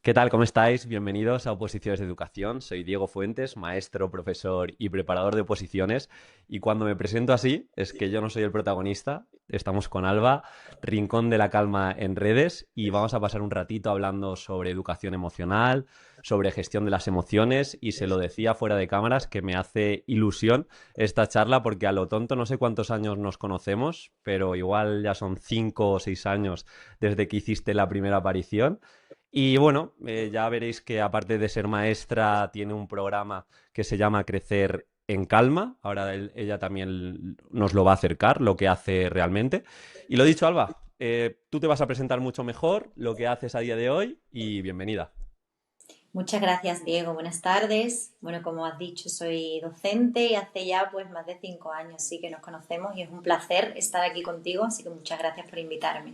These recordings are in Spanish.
¿Qué tal? ¿Cómo estáis? Bienvenidos a Oposiciones de Educación. Soy Diego Fuentes, maestro, profesor y preparador de oposiciones. Y cuando me presento así, es que yo no soy el protagonista. Estamos con Alba, Rincón de la Calma en redes, y vamos a pasar un ratito hablando sobre educación emocional, sobre gestión de las emociones. Y se lo decía fuera de cámaras que me hace ilusión esta charla porque a lo tonto no sé cuántos años nos conocemos, pero igual ya son 5 o 6 años desde que hiciste la primera aparición. Y bueno, ya veréis que aparte de ser maestra, tiene un programa que se llama Crecer en Calma. Ahora ella también nos lo va a acercar, lo que hace realmente. Y lo dicho, Alba, tú te vas a presentar mucho mejor lo que haces a día de hoy y bienvenida. Muchas gracias, Diego. Buenas tardes. Bueno, como has dicho, soy docente y hace ya pues más de 5 años sí que nos conocemos y es un placer estar aquí contigo, así que muchas gracias por invitarme.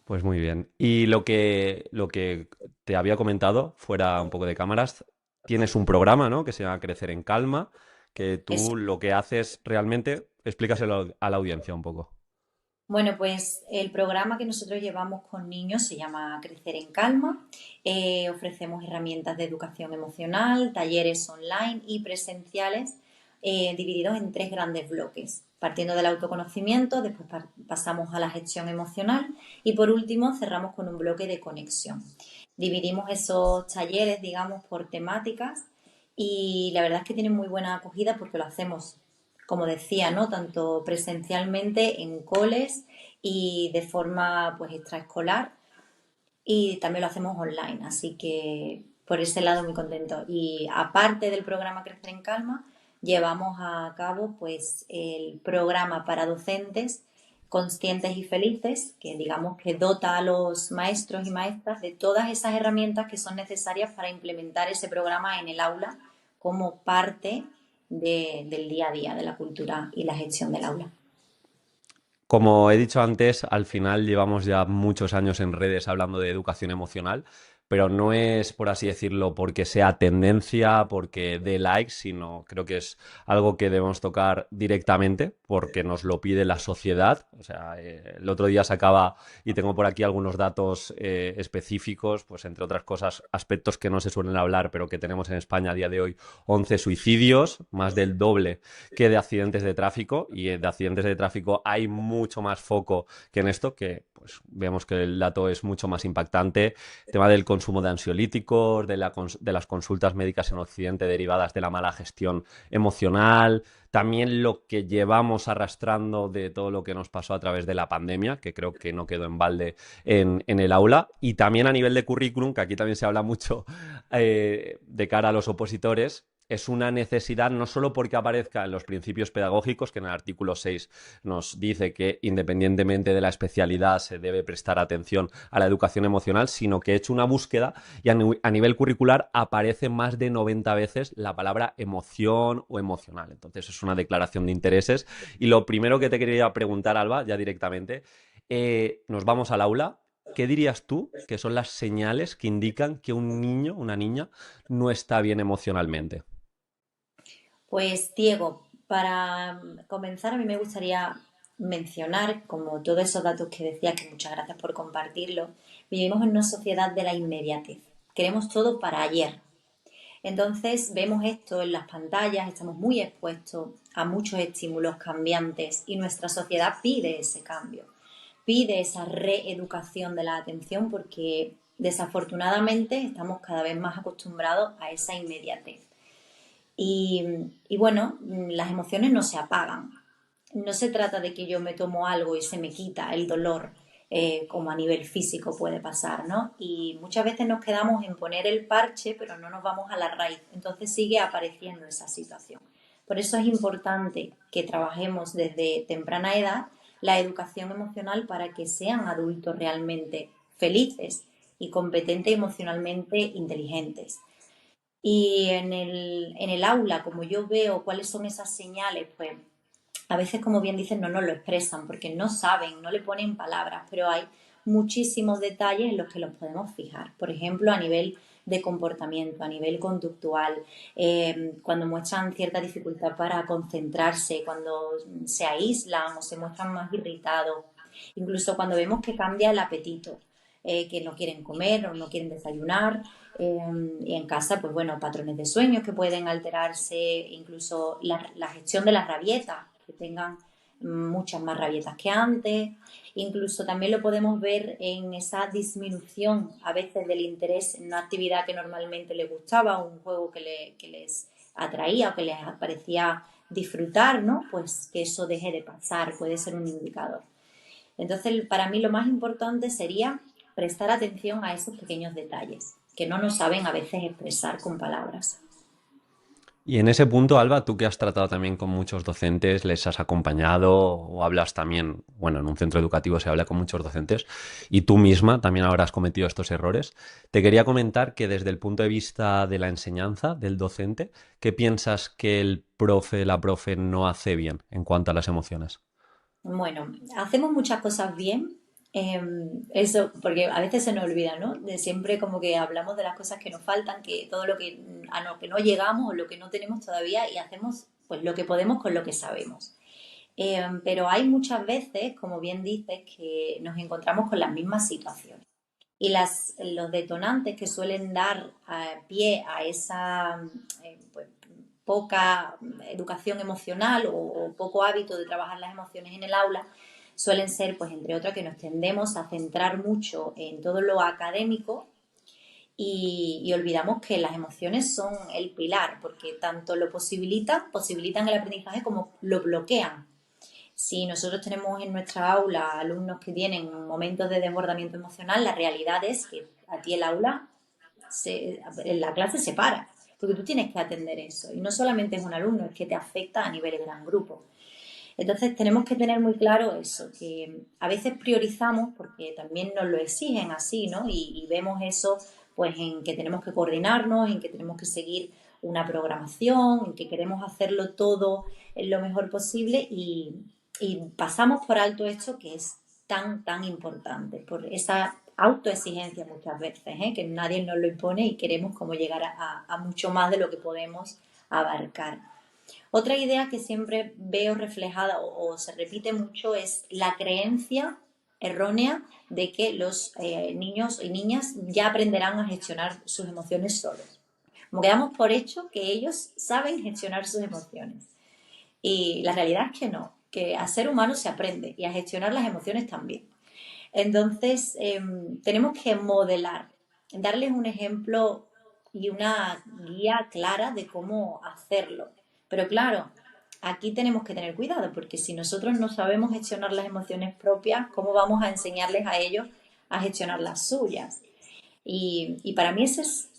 Pues muy bien. Y lo que te había comentado, fuera un poco de cámaras, tienes un programa, ¿no? Que se llama Crecer en Calma, que Eso. tú lo que haces realmente, explícaselo a la audiencia un poco. Bueno, pues el programa que nosotros llevamos con niños se llama Crecer en Calma. Ofrecemos herramientas de educación emocional, talleres online y presenciales divididos en tres grandes bloques. Partiendo del autoconocimiento, después pasamos a la gestión emocional y por último cerramos con un bloque de conexión. Dividimos esos talleres, digamos, por temáticas y la verdad es que tienen muy buena acogida porque lo hacemos, como decía, ¿no? Tanto presencialmente en coles y de forma pues extraescolar y también lo hacemos online, así que por ese lado muy contento. Y aparte del programa Crecer en Calma, llevamos a cabo pues el programa para docentes conscientes y felices, que digamos que dota a los maestros y maestras de todas esas herramientas que son necesarias para implementar ese programa en el aula como parte del día a día, de la cultura y la gestión del aula. Como he dicho antes, al final llevamos ya muchos años en redes hablando de educación emocional, pero no es, por así decirlo, porque sea tendencia, porque dé likes, sino creo que es algo que debemos tocar directamente porque nos lo pide la sociedad. O sea, el otro día sacaba, y tengo por aquí algunos datos específicos, pues entre otras cosas, aspectos que no se suelen hablar, pero que tenemos en España a día de hoy: 11 suicidios, más del doble que de accidentes de tráfico, y de accidentes de tráfico hay mucho más foco que en esto, que pues vemos que el dato es mucho más impactante. Tema del consumo de ansiolíticos, de las consultas médicas en Occidente derivadas de la mala gestión emocional, también lo que llevamos arrastrando de todo lo que nos pasó a través de la pandemia, que creo que no quedó en balde en el aula, y también a nivel de currículum, que aquí también se habla mucho de cara a los opositores. Es una necesidad no solo porque aparezca en los principios pedagógicos, que en el artículo 6 nos dice que independientemente de la especialidad se debe prestar atención a la educación emocional, sino que he hecho una búsqueda y a nivel curricular aparece más de 90 veces la palabra emoción o emocional. Entonces es una declaración de intereses. Y lo primero que te quería preguntar, Alba, ya directamente, nos vamos al aula. ¿Qué dirías tú que son las señales que indican que un niño, una niña, no está bien emocionalmente? Pues Diego, para comenzar a mí me gustaría mencionar, como todos esos datos que decías, que muchas gracias por compartirlo, vivimos en una sociedad de la inmediatez. Queremos todo para ayer. Entonces vemos esto en las pantallas, estamos muy expuestos a muchos estímulos cambiantes y nuestra sociedad pide ese cambio, pide esa reeducación de la atención porque desafortunadamente estamos cada vez más acostumbrados a esa inmediatez. Y, y bueno, las emociones no se apagan. No se trata de que yo me tomo algo y se me quita el dolor, como a nivel físico puede pasar, ¿no? Y muchas veces nos quedamos en poner el parche, pero no nos vamos a la raíz. Entonces sigue apareciendo esa situación. Por eso es importante que trabajemos desde temprana edad la educación emocional para que sean adultos realmente felices y competentes emocionalmente inteligentes. Y en el aula, como yo veo cuáles son esas señales, pues a veces, como bien dicen, no nos lo expresan porque no saben, no le ponen palabras, pero hay muchísimos detalles en los que los podemos fijar. Por ejemplo, a nivel de comportamiento, a nivel conductual, cuando muestran cierta dificultad para concentrarse, cuando se aíslan o se muestran más irritados, incluso cuando vemos que cambia el apetito. que no quieren comer o no quieren desayunar. Y en casa, pues bueno, patrones de sueño que pueden alterarse, incluso la gestión de las rabietas, que tengan muchas más rabietas que antes. Incluso también lo podemos ver en esa disminución a veces del interés en una actividad que normalmente les gustaba, un juego que les atraía o que les parecía disfrutar, ¿no? Pues que eso deje de pasar, puede ser un indicador. Entonces, para mí lo más importante sería prestar atención a esos pequeños detalles que no nos saben a veces expresar con palabras. Y en ese punto, Alba, tú que has tratado también con muchos docentes, les has acompañado o hablas también, bueno, en un centro educativo se habla con muchos docentes y tú misma también habrás cometido estos errores. Te quería comentar que desde el punto de vista de la enseñanza del docente, ¿qué piensas que el profe, la profe no hace bien en cuanto a las emociones? Bueno, hacemos muchas cosas bien. Eso, porque a veces se nos olvida, ¿no? De siempre como que hablamos de las cosas que nos faltan, que todo lo que a lo que no llegamos o lo que no tenemos todavía y hacemos pues lo que podemos con lo que sabemos. Pero hay muchas veces, como bien dices, que nos encontramos con las mismas situaciones. Y los detonantes que suelen dar pie a esa pues, poca educación emocional o poco hábito de trabajar las emociones en el aula suelen ser, pues entre otras, que nos tendemos a centrar mucho en todo lo académico y olvidamos que las emociones son el pilar, porque tanto lo posibilitan el aprendizaje como lo bloquean. Si nosotros tenemos en nuestra aula alumnos que tienen momentos de desbordamiento emocional, la realidad es que a ti el aula, en la clase se para, porque tú tienes que atender eso. Y no solamente es un alumno, es que te afecta a nivel de gran grupo. Entonces tenemos que tener muy claro eso, que a veces priorizamos porque también nos lo exigen así, ¿no? Y vemos eso pues en que tenemos que coordinarnos, en que tenemos que seguir una programación, en que queremos hacerlo todo lo mejor posible y pasamos por alto esto que es tan importante, por esa autoexigencia muchas veces, ¿eh? Que nadie nos lo impone y queremos como llegar a mucho más de lo que podemos abarcar. Otra idea que siempre veo reflejada o se repite mucho es la creencia errónea de que los niños y niñas ya aprenderán a gestionar sus emociones solos. Como que damos por hecho que ellos saben gestionar sus emociones. Y la realidad es que no, que a ser humano se aprende y a gestionar las emociones también. Entonces, tenemos que modelar, darles un ejemplo y una guía clara de cómo hacerlo. Pero claro, aquí tenemos que tener cuidado, porque si nosotros no sabemos gestionar las emociones propias, ¿cómo vamos a enseñarles a ellos a gestionar las suyas? Y para mí ese es,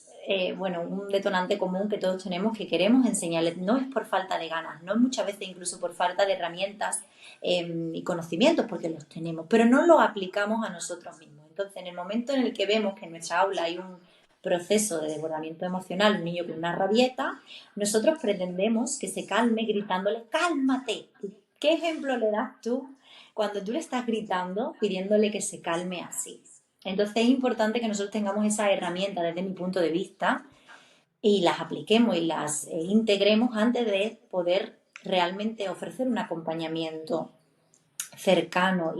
bueno, un detonante común que todos tenemos que queremos enseñarles. No es por falta de ganas, no es muchas veces incluso por falta de herramientas y conocimientos, porque los tenemos, pero no los aplicamos a nosotros mismos. Entonces, en el momento en el que vemos que en nuestra aula hay un proceso de desbordamiento emocional, un niño con una rabieta, nosotros pretendemos que se calme gritándole, cálmate. ¿Qué ejemplo le das tú cuando tú le estás gritando pidiéndole que se calme así? Entonces es importante que nosotros tengamos esa herramienta desde mi punto de vista y las apliquemos y las integremos antes de poder realmente ofrecer un acompañamiento cercano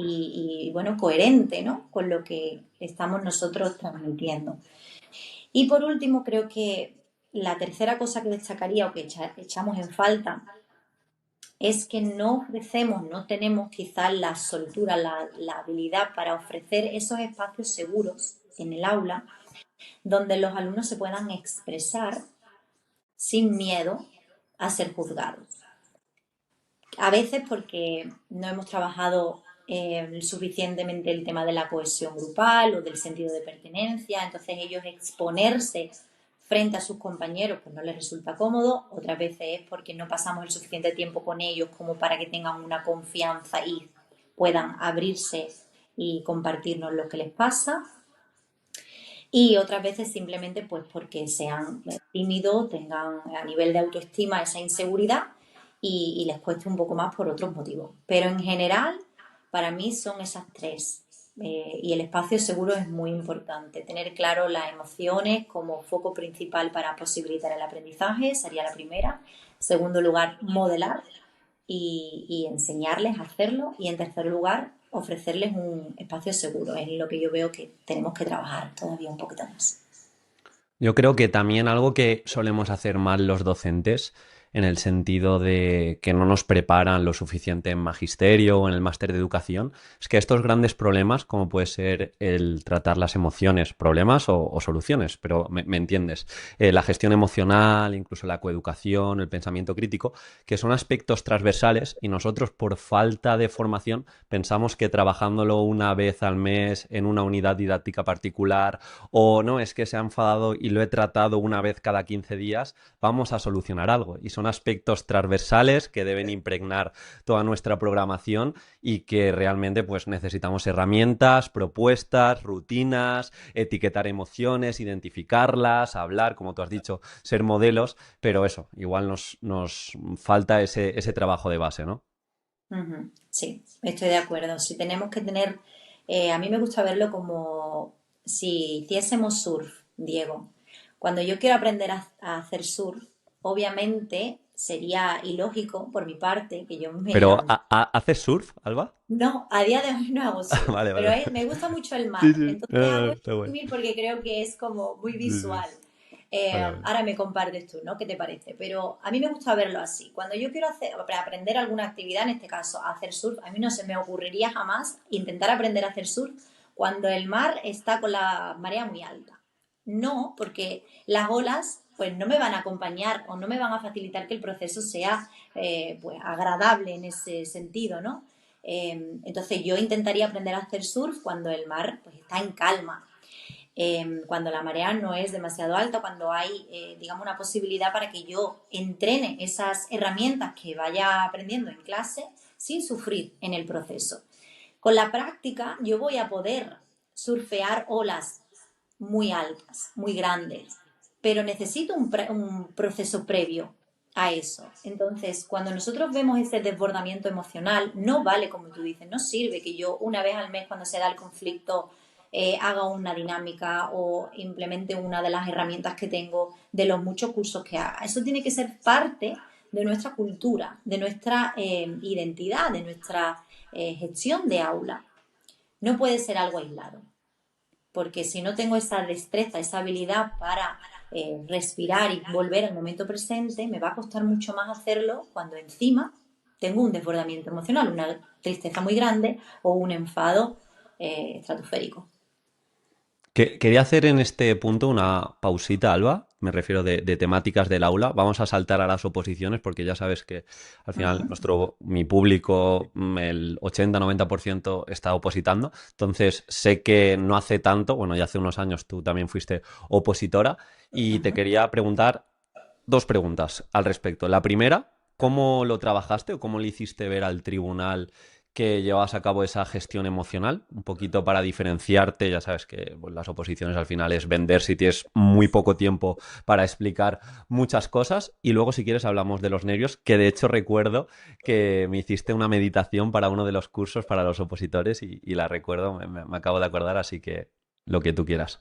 bueno, coherente, ¿no? Con lo que estamos nosotros transmitiendo. Y por último, creo que la tercera cosa que destacaría o que echamos en falta es que no ofrecemos, no tenemos quizás la soltura, la habilidad para ofrecer esos espacios seguros en el aula donde los alumnos se puedan expresar sin miedo a ser juzgados. A veces porque no hemos trabajado suficientemente el tema de la cohesión grupal o del sentido de pertenencia, entonces ellos exponerse frente a sus compañeros pues no les resulta cómodo, otras veces es porque no pasamos el suficiente tiempo con ellos como para que tengan una confianza y puedan abrirse y compartirnos lo que les pasa, y otras veces simplemente pues porque sean tímidos, tengan a nivel de autoestima esa inseguridad y les cueste un poco más por otros motivos. Pero en general, para mí son esas tres. Y el espacio seguro es muy importante. Tener claro las emociones como foco principal para posibilitar el aprendizaje sería la primera. Segundo lugar, modelar. y enseñarles a hacerlo. Y en tercer lugar, ofrecerles un espacio seguro. Es lo que yo veo que tenemos que trabajar todavía un poquito más. Yo creo que también algo que solemos hacer mal los docentes, en el sentido de que no nos preparan lo suficiente en magisterio o en el máster de educación, es que estos grandes problemas, como puede ser el tratar las emociones, problemas o soluciones, pero me entiendes, la gestión emocional, incluso la coeducación, el pensamiento crítico, que son aspectos transversales y nosotros por falta de formación pensamos que trabajándolo una vez al mes en una unidad didáctica particular o no, es que se ha enfadado y lo he tratado una vez cada 15 días, vamos a solucionar algo. Y son aspectos transversales que deben impregnar toda nuestra programación y que realmente pues necesitamos herramientas, propuestas, rutinas, etiquetar emociones, identificarlas, hablar, como tú has dicho, ser modelos, pero eso, igual nos falta ese trabajo de base, ¿no? Ujú, sí, estoy de acuerdo. Si tenemos que tener, a mí me gusta verlo como si hiciésemos surf, Diego. Cuando yo quiero aprender a hacer surf, obviamente sería ilógico por mi parte que yo me... Pero, ¿haces surf, Alba? No, a día de hoy no hago surf, Vale, pero vale. me gusta mucho el Sí, mar. sí. Entonces No, no, hago está guay. swimming porque creo que es como muy Sí, sí. visual. Vale, vale. Ahora me compartes tú, ¿no? ¿Qué te parece? Pero a mí me gusta verlo así. Cuando yo quiero hacer, para aprender alguna actividad, en este caso a hacer surf, a mí no se me ocurriría jamás intentar aprender a hacer surf cuando el mar está con la marea muy alta. No, porque las olas pues no me van a acompañar o no me van a facilitar que el proceso sea pues agradable en ese sentido, ¿no? Entonces yo intentaría aprender a hacer surf cuando el mar pues está en calma, cuando la marea no es demasiado alta, cuando hay, digamos, una posibilidad para que yo entrene esas herramientas que vaya aprendiendo en clase sin sufrir en el proceso. Con la práctica yo voy a poder surfear olas muy altas, muy grandes, pero necesito un proceso previo a eso. Entonces, cuando nosotros vemos ese desbordamiento emocional, no vale, como tú dices, no sirve que yo una vez al mes cuando se da el conflicto haga una dinámica o implemente una de las herramientas que tengo de los muchos cursos que haga. Eso tiene que ser parte de nuestra cultura, de nuestra identidad, de nuestra gestión de aula. No puede ser algo aislado, porque si no tengo esa destreza, esa habilidad para respirar y volver al momento presente, me va a costar mucho más hacerlo cuando encima tengo un desbordamiento emocional, una tristeza muy grande o un enfado estratosférico. Quería hacer en este punto una pausita, Alba. Me refiero de temáticas del aula. Vamos a saltar a las oposiciones porque ya sabes que al Uh final -huh. mi público, el 80-90% está opositando. Entonces sé que no hace tanto, bueno, ya hace unos años tú también fuiste opositora y Uh te -huh. quería preguntar dos preguntas al respecto. La primera, ¿cómo lo trabajaste o cómo le hiciste ver al tribunal que llevabas a cabo esa gestión emocional? Un poquito para diferenciarte, ya sabes que pues, las oposiciones al final es vender si tienes muy poco tiempo para explicar muchas cosas. Y luego, si quieres, hablamos de los nervios, que de hecho recuerdo que me hiciste una meditación para uno de los cursos para los opositores y la recuerdo, me acabo de acordar, así que lo que tú quieras.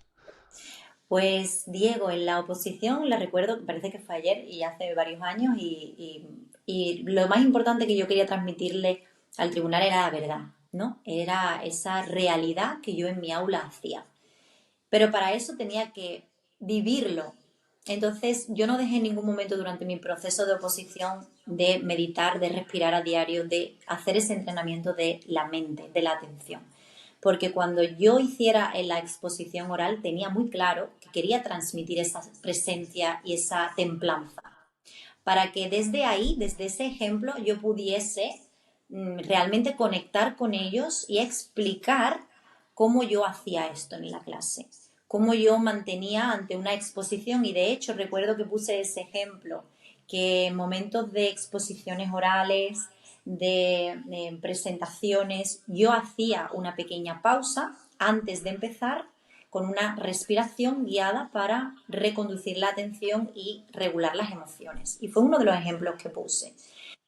Pues Diego, en la oposición, la recuerdo, parece que fue ayer y hace varios años, y lo más importante que yo quería transmitirle al tribunal era la verdad, ¿no? Era esa realidad que yo en mi aula hacía. Pero para eso tenía que vivirlo. Entonces yo no dejé en ningún momento durante mi proceso de oposición de meditar, de respirar a diario, de hacer ese entrenamiento de la mente, de la atención. Porque cuando yo hiciera en la exposición oral tenía muy claro que quería transmitir esa presencia y esa templanza, para que desde ahí, desde ese ejemplo, yo pudiese realmente conectar con ellos y explicar cómo yo hacía esto en la clase, cómo yo mantenía ante una exposición. Y de hecho recuerdo que puse ese ejemplo, que en momentos de exposiciones orales, de presentaciones, yo hacía una pequeña pausa antes de empezar con una respiración guiada para reconducir la atención y regular las emociones. Y fue uno de los ejemplos que puse.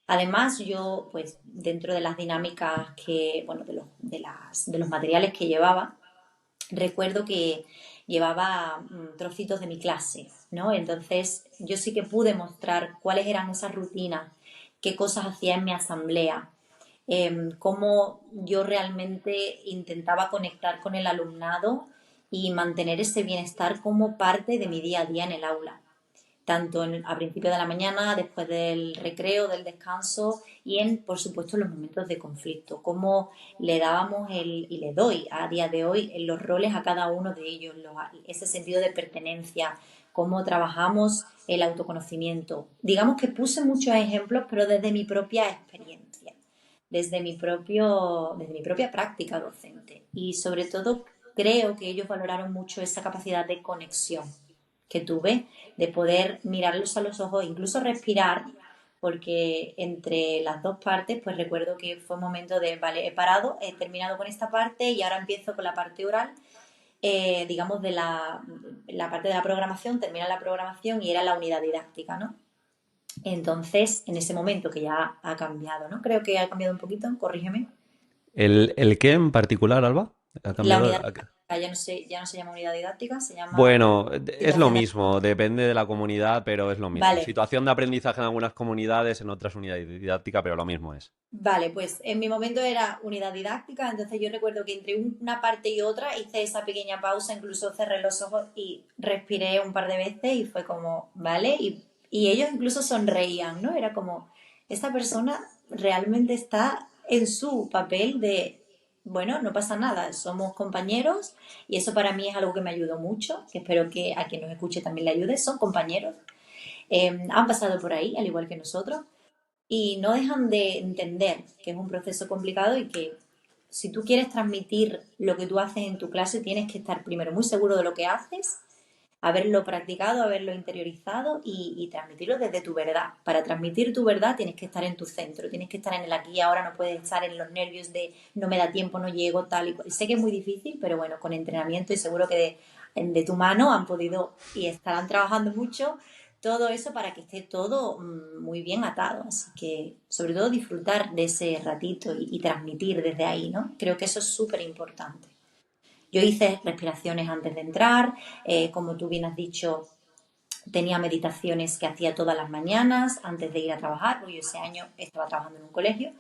Además, yo, pues, dentro de las dinámicas que, bueno, de los materiales que llevaba, recuerdo que llevaba trocitos de mi clase, ¿no? Entonces, yo sí que pude mostrar cuáles eran esas rutinas qué cosas hacía en mi asamblea, cómo yo realmente intentaba conectar con el alumnado y mantener ese bienestar como parte de mi día a día en el aula tanto a principio de la mañana, después del recreo, del descanso y por supuesto, los momentos de conflicto. Cómo le dábamos y le doy a día de hoy los roles a cada uno de ellos, ese sentido de pertenencia, cómo trabajamos el autoconocimiento. Digamos que puse muchos ejemplos, pero desde mi propia experiencia, desde mi propia práctica docente. Y sobre todo creo que ellos valoraron mucho esa capacidad de conexión que tuve, de poder mirarlos a los ojos, incluso respirar, porque entre las dos partes, pues recuerdo que fue un momento de, vale, he parado, he terminado con esta parte y ahora empiezo con la parte oral, digamos, de la parte de la programación, termina la programación y era la unidad didáctica, ¿no? Entonces, en ese momento que ya ha cambiado, ¿no? Creo que ha cambiado un poquito, corrígeme. ¿El qué en particular, Alba? ¿Ha La cambiado? unidad didáctica ya no se llama unidad didáctica, se llama Bueno, es lo situación de... mismo, depende de la comunidad, pero es lo mismo. Vale, Situación de aprendizaje en algunas comunidades, en otras unidades didáctica, pero lo mismo es. vale, pues en mi momento era unidad didáctica, entonces yo recuerdo que entre una parte y otra hice esa pequeña pausa, incluso cerré los ojos y respiré un par de veces y fue como, vale, y ellos incluso sonreían, ¿no? Era como, esta persona realmente está en su papel de, bueno, no pasa nada, somos compañeros y eso para mí es algo que me ayudó mucho, que espero que a quien nos escuche también le ayude, son compañeros, han pasado por ahí, al igual que nosotros y no dejan de entender que es un proceso complicado y que si tú quieres transmitir lo que tú haces en tu clase, tienes que estar primero muy seguro de lo que haces, haberlo practicado, haberlo interiorizado y transmitirlo desde tu verdad. Para transmitir tu verdad tienes que estar en tu centro, tienes que estar en el aquí y ahora, no puedes estar en los nervios de no me da tiempo, no llego, tal y cual. Sé que es muy difícil, pero bueno, con entrenamiento y seguro que de tu mano han podido y estarán trabajando mucho todo eso para que esté todo muy bien atado. Así que, sobre todo, disfrutar de ese ratito y transmitir desde ahí, ¿no? Creo que eso es súper importante. Yo hice respiraciones antes de entrar, como tú bien has dicho, tenía meditaciones que hacía todas las mañanas antes de ir a trabajar, porque yo ese año estaba trabajando en un colegio.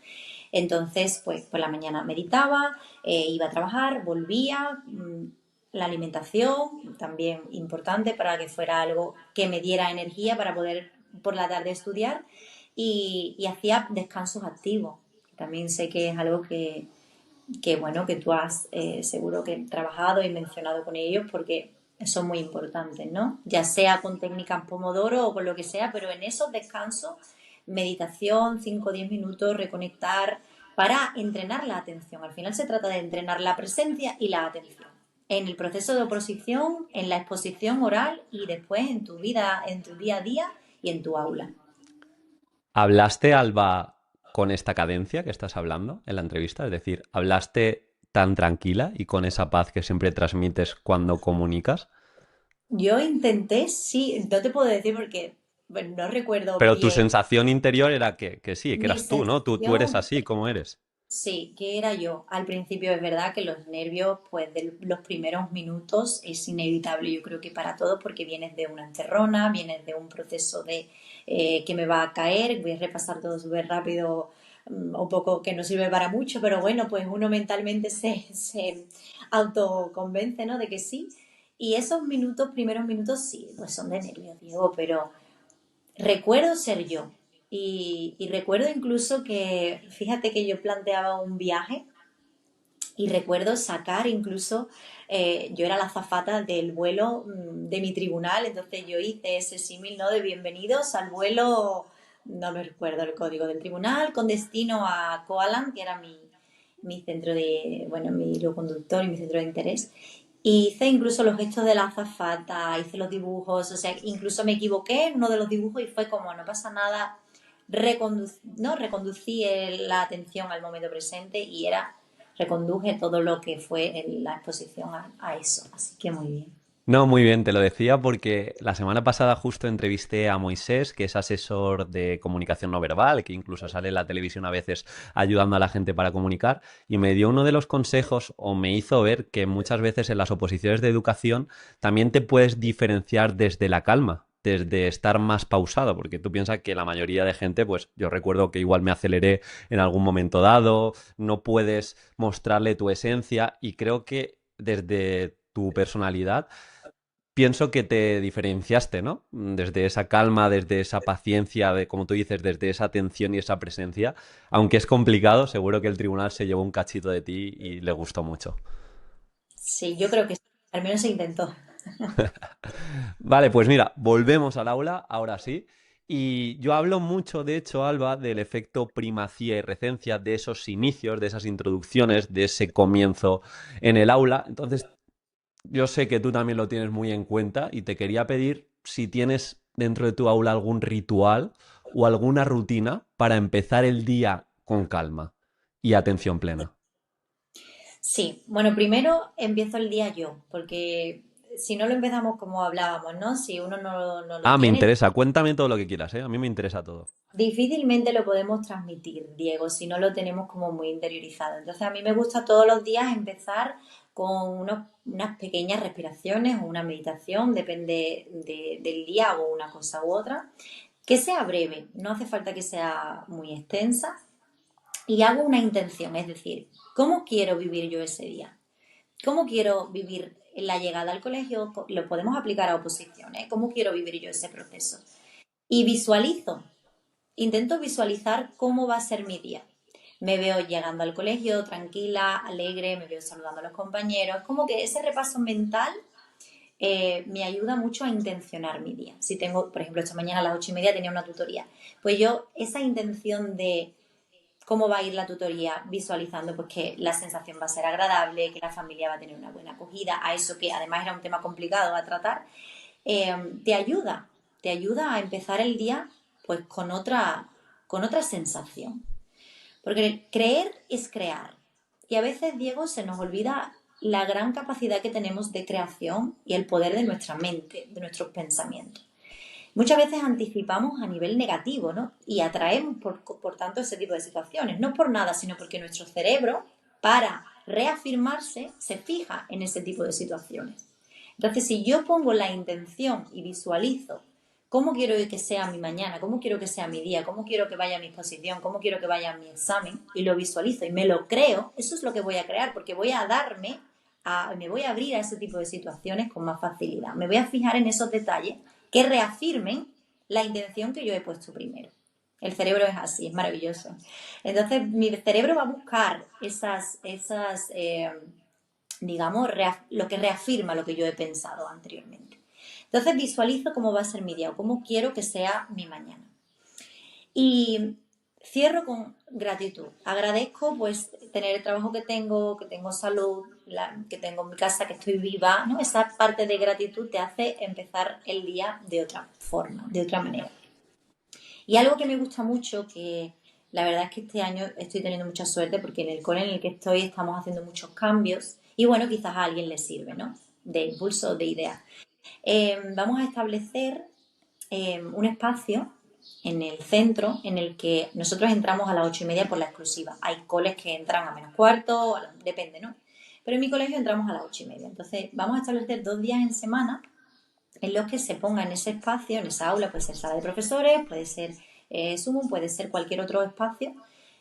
Entonces, pues por la mañana meditaba, iba a trabajar, volvía, la alimentación también importante para que fuera algo que me diera energía para poder por la tarde estudiar y hacía descansos activos. También sé que es algo que bueno, que tú has seguro que trabajado y mencionado con ellos porque son muy importantes, ¿no? Ya sea con técnicas Pomodoro o con lo que sea, pero en esos descansos, meditación, 5 o 10 minutos, reconectar para entrenar la atención. Al final se trata de entrenar la presencia y la atención. En el proceso de oposición, en la exposición oral y después en tu vida, en tu día a día y en tu aula. ¿Hablaste, Alba, con esta cadencia que estás hablando en la entrevista? Es decir, ¿hablaste tan tranquila y con esa paz que siempre transmites cuando comunicas? Yo intenté, sí, no te puedo decir porque bueno, no recuerdo Pero tu bien. sensación interior era que sí, que Mi eras tú, ¿no? Tú eres sensación, así, como eres. sí, que era yo. Al principio es verdad que los nervios, pues de los primeros minutos es inevitable, yo creo que para todos, porque vienes de una encerrona, vienes de un proceso de que me va a caer, voy a repasar todo súper rápido, un poco que no sirve para mucho, pero bueno, pues uno mentalmente se autoconvence, ¿no? De que sí. Y esos minutos, primeros minutos, sí, pues son de nervios, Diego, pero recuerdo ser yo. Y recuerdo incluso que, fíjate que yo planteaba un viaje y recuerdo sacar incluso, yo era la azafata del vuelo de mi tribunal, entonces yo hice ese símil, ¿no? De bienvenidos al vuelo, no me recuerdo el código del tribunal, con destino a Koalan, que era mi centro de, bueno, mi hilo conductor y mi centro de interés. Y hice incluso los gestos de la azafata, hice los dibujos, o sea, incluso me equivoqué en uno de los dibujos y fue como, no pasa nada, ¿no? Reconducí la atención al momento presente y reconduje todo lo que fue la exposición a eso. Así que muy bien. No, muy bien, te lo decía porque la semana pasada justo entrevisté a Moisés, que es asesor de comunicación no verbal, que incluso sale en la televisión a veces ayudando a la gente para comunicar, y me dio uno de los consejos o me hizo ver que muchas veces en las oposiciones de educación también te puedes diferenciar desde la calma. desde estar más pausado, porque tú piensas que la mayoría de gente, pues yo recuerdo que igual me aceleré en algún momento dado, no puedes mostrarle tu esencia y creo que desde tu personalidad pienso que te diferenciaste, ¿no? Desde esa calma, desde esa paciencia, de, como tú dices, desde esa atención y esa presencia. Aunque es complicado, seguro que el tribunal se llevó un cachito de ti y le gustó mucho. Sí, yo creo que sí, al menos se intentó. Vale, pues mira, volvemos al aula, ahora sí. Y yo hablo mucho, de hecho, Alba, del efecto primacía y recencia, de esos inicios, de esas introducciones, de ese comienzo en el aula. Entonces, yo sé que tú también lo tienes muy en cuenta y te quería pedir si tienes dentro de tu aula algún ritual o alguna rutina para empezar el día con calma y atención plena. Sí, bueno, primero empiezo el día yo, porque si no lo empezamos como hablábamos, ¿no? Si uno no lo Ah, me tiene, interesa. Cuéntame todo lo que quieras, ¿eh? A mí me interesa todo. difícilmente lo podemos transmitir, Diego, si no lo tenemos como muy interiorizado. Entonces, a mí me gusta todos los días empezar con unas pequeñas respiraciones o una meditación, depende del día o una cosa u otra, que sea breve, no hace falta que sea muy extensa, y hago una intención, es decir, ¿cómo quiero vivir yo ese día? ¿Cómo quiero vivir la llegada al colegio? Lo podemos aplicar a oposiciones. ¿Cómo quiero vivir yo ese proceso? Y visualizo, intento visualizar cómo va a ser mi día. Me veo llegando al colegio tranquila, alegre, me veo saludando a los compañeros. Como que ese repaso mental me ayuda mucho a intencionar mi día. Si tengo, por ejemplo, esta mañana a las 8:30 tenía una tutoría, pues yo esa intención de cómo va a ir la tutoría, visualizando pues que la sensación va a ser agradable, que la familia va a tener una buena acogida, a eso que además era un tema complicado a tratar, eh, te ayuda, te ayuda a empezar el día pues con otra sensación. Porque creer es crear. Y a veces, Diego, se nos olvida la gran capacidad que tenemos de creación y el poder de nuestra mente, de nuestros pensamientos. Muchas veces anticipamos a nivel negativo, ¿no? Y atraemos, por tanto, ese tipo de situaciones. No por nada, sino porque nuestro cerebro, para reafirmarse, se fija en ese tipo de situaciones. Entonces, si yo pongo la intención y visualizo cómo quiero que sea mi mañana, cómo quiero que sea mi día, cómo quiero que vaya mi exposición, cómo quiero que vaya mi examen, y lo visualizo y me lo creo, eso es lo que voy a crear, porque voy a me voy a abrir a ese tipo de situaciones con más facilidad. Me voy a fijar en esos detalles que reafirmen la intención que yo he puesto primero. El cerebro es así, es maravilloso. Entonces, mi cerebro va a buscar digamos, lo que reafirma lo que yo he pensado anteriormente. Entonces, visualizo cómo va a ser mi día o cómo quiero que sea mi mañana. Y cierro con gratitud. Agradezco pues tener el trabajo que tengo salud, que tengo mi casa, que estoy viva, ¿no? Esa parte de gratitud te hace empezar el día de otra forma, de otra manera. Y algo que me gusta mucho, que la verdad es que este año estoy teniendo mucha suerte porque en el cole en el que estoy estamos haciendo muchos cambios y bueno, quizás a alguien le sirve, ¿no? De impulso, de idea. Vamos a establecer un espacio en el centro en el que nosotros entramos a las 8:30 por la exclusiva. Hay coles que entran a menos cuarto, depende, ¿no? Pero en mi colegio entramos a las 8:30. Entonces vamos a establecer 2 días en semana en los que se ponga en ese espacio, en esa aula, puede ser sala de profesores, puede ser Zoom, puede ser cualquier otro espacio,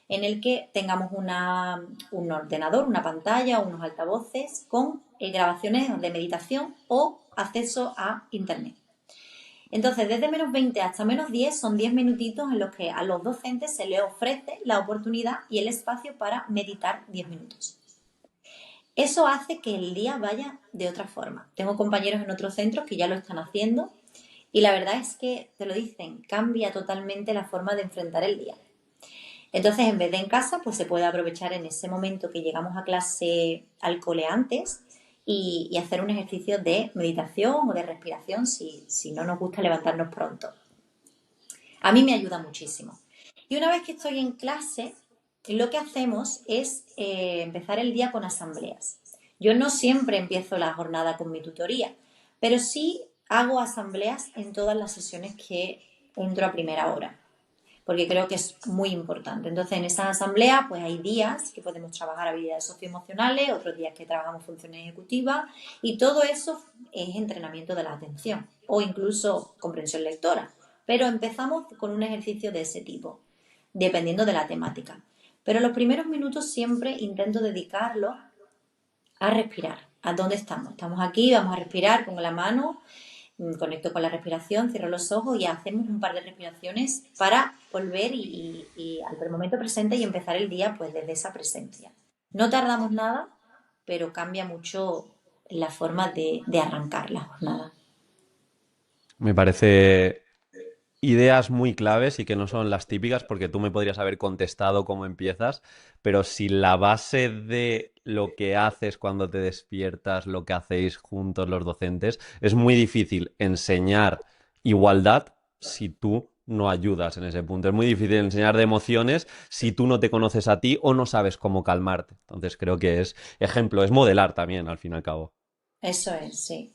en el que tengamos un ordenador, una pantalla, unos altavoces con grabaciones de meditación o acceso a Internet. Entonces, desde -20 hasta -10 son 10 minutitos en los que a los docentes se les ofrece la oportunidad y el espacio para meditar 10 minutos. Eso hace que el día vaya de otra forma. Tengo compañeros en otros centros que ya lo están haciendo y la verdad es que, te lo dicen, cambia totalmente la forma de enfrentar el día. Entonces, en vez de en casa, pues se puede aprovechar en ese momento que llegamos a clase al cole antes y hacer un ejercicio de meditación o de respiración si no nos gusta levantarnos pronto. A mí me ayuda muchísimo. Y una vez que estoy en clase, lo que hacemos es empezar el día con asambleas. Yo no siempre empiezo la jornada con mi tutoría, pero sí hago asambleas en todas las sesiones que entro a primera hora. porque creo que es muy importante. Entonces, en esa asamblea, pues hay días que podemos trabajar habilidades socioemocionales, otros días que trabajamos funciones ejecutivas, y todo eso es entrenamiento de la atención o incluso comprensión lectora. Pero empezamos con un ejercicio de ese tipo, dependiendo de la temática. Pero los primeros minutos siempre intento dedicarlo a respirar. ¿A dónde estamos? Estamos aquí, vamos a respirar, pongo la mano, conecto con la respiración, cierro los ojos y hacemos un par de respiraciones para volver y al momento presente y empezar el día pues desde esa presencia. No tardamos nada, pero cambia mucho la forma de arrancar la jornada. Me parece ideas muy claves y que no son las típicas porque tú me podrías haber contestado cómo empiezas, pero si la base de lo que haces cuando te despiertas, lo que hacéis juntos los docentes, es muy difícil enseñar igualdad si tú no ayudas en ese punto. Es muy difícil enseñar de emociones si tú no te conoces a ti o no sabes cómo calmarte. Entonces creo que es ejemplo, es modelar también, al fin y al cabo. Eso es, sí.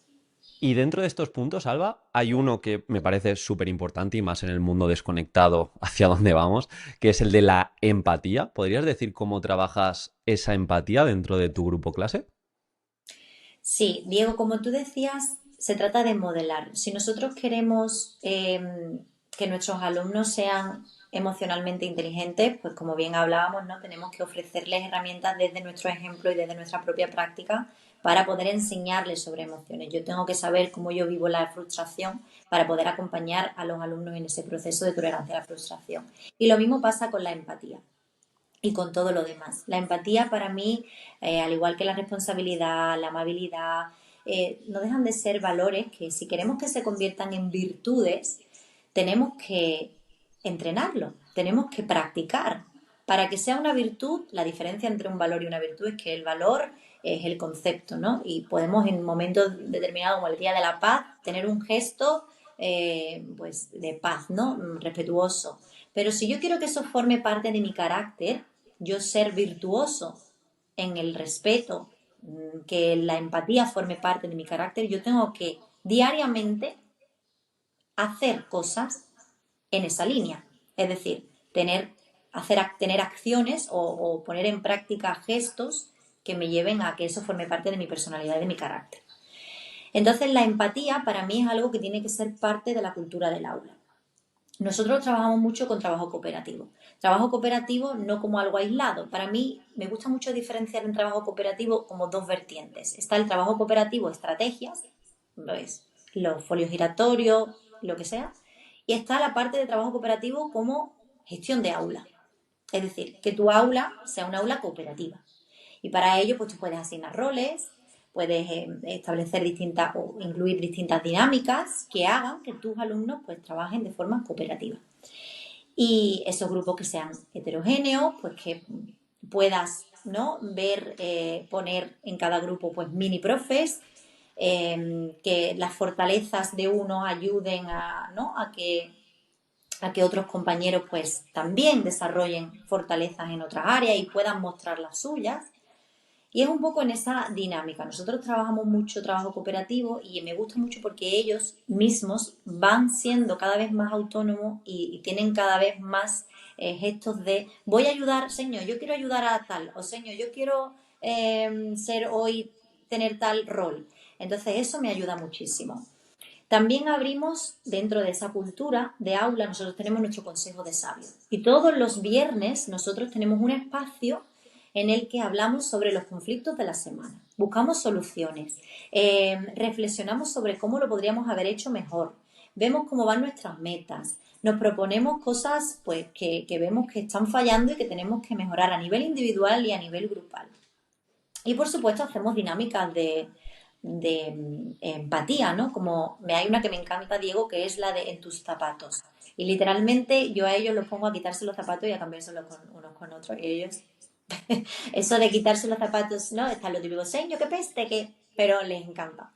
Y dentro de estos puntos, Alba, hay uno que me parece súper importante y más en el mundo desconectado hacia donde vamos, que es el de la empatía. ¿Podrías decir cómo trabajas esa empatía dentro de tu grupo clase? Sí, Diego, como tú decías, se trata de modelar. Si nosotros queremos que nuestros alumnos sean emocionalmente inteligentes, pues como bien hablábamos, ¿no? Tenemos que ofrecerles herramientas desde nuestro ejemplo y desde nuestra propia práctica para poder enseñarles sobre emociones. Yo tengo que saber cómo yo vivo la frustración para poder acompañar a los alumnos en ese proceso de tolerancia a la frustración. Y lo mismo pasa con la empatía y con todo lo demás. La empatía para mí, al igual que la responsabilidad, la amabilidad, no dejan de ser valores que si queremos que se conviertan en virtudes, tenemos que entrenarlo, tenemos que practicar. Para que sea una virtud, la diferencia entre un valor y una virtud es que el valor es el concepto, ¿no? Y podemos en momentos determinados, como el Día de la Paz, tener un gesto pues de paz, ¿no? Respetuoso. Pero si yo quiero que eso forme parte de mi carácter, yo ser virtuoso en el respeto, que la empatía forme parte de mi carácter, yo tengo que diariamente hacer cosas en esa línea. Es decir, tener acciones o poner en práctica gestos que me lleven a que eso forme parte de mi personalidad y de mi carácter. Entonces, la empatía para mí es algo que tiene que ser parte de la cultura del aula. Nosotros trabajamos mucho con trabajo cooperativo. Trabajo cooperativo no como algo aislado. Para mí me gusta mucho diferenciar un trabajo cooperativo como dos vertientes. Está el trabajo cooperativo estrategias, ¿ves? Los folios giratorios, lo que sea. Y está la parte de trabajo cooperativo como gestión de aula. Es decir, que tu aula sea una aula cooperativa. Y para ello, pues tú puedes asignar roles, puedes establecer distintas o incluir distintas dinámicas que hagan que tus alumnos pues trabajen de forma cooperativa. Y esos grupos que sean heterogéneos, pues que puedas, ¿no? Ver, poner en cada grupo pues mini profes, que las fortalezas de uno ayuden a, ¿no? a que otros compañeros pues también desarrollen fortalezas en otras áreas y puedan mostrar las suyas. Y es un poco en esa dinámica. Nosotros trabajamos mucho trabajo cooperativo y me gusta mucho porque ellos mismos van siendo cada vez más autónomos y tienen cada vez más gestos de voy a ayudar, señor, yo quiero ayudar a tal, o señor, yo quiero ser hoy, tener tal rol. Entonces eso me ayuda muchísimo. También abrimos dentro de esa cultura de aula, nosotros tenemos nuestro consejo de sabios. Y todos los viernes nosotros tenemos un espacio en el que hablamos sobre los conflictos de la semana, buscamos soluciones, reflexionamos sobre cómo lo podríamos haber hecho mejor, vemos cómo van nuestras metas, nos proponemos cosas pues, que vemos que están fallando y que tenemos que mejorar a nivel individual y a nivel grupal. Y por supuesto hacemos dinámicas de empatía, ¿no? Como hay una que me encanta, Diego, que es la de en tus zapatos. Y literalmente yo a ellos los pongo a quitarse los zapatos y a cambiárselos con unos con otros. Y ellos, eso de quitarse los zapatos, ¿no? Está lo típico, señor, qué peste, que... pero les encanta.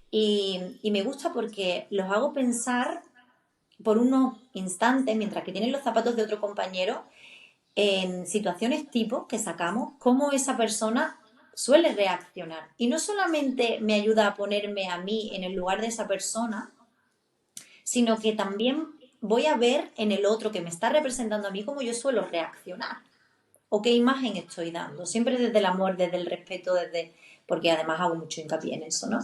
Y me gusta porque los hago pensar por unos instantes, mientras que tienen los zapatos de otro compañero, en situaciones tipo que sacamos, cómo esa persona suele reaccionar. Y no solamente me ayuda a ponerme a mí en el lugar de esa persona, sino que también voy a ver en el otro que me está representando a mí cómo yo suelo reaccionar o qué imagen estoy dando. Siempre desde el amor, desde el respeto, desde porque además hago mucho hincapié en eso, ¿no?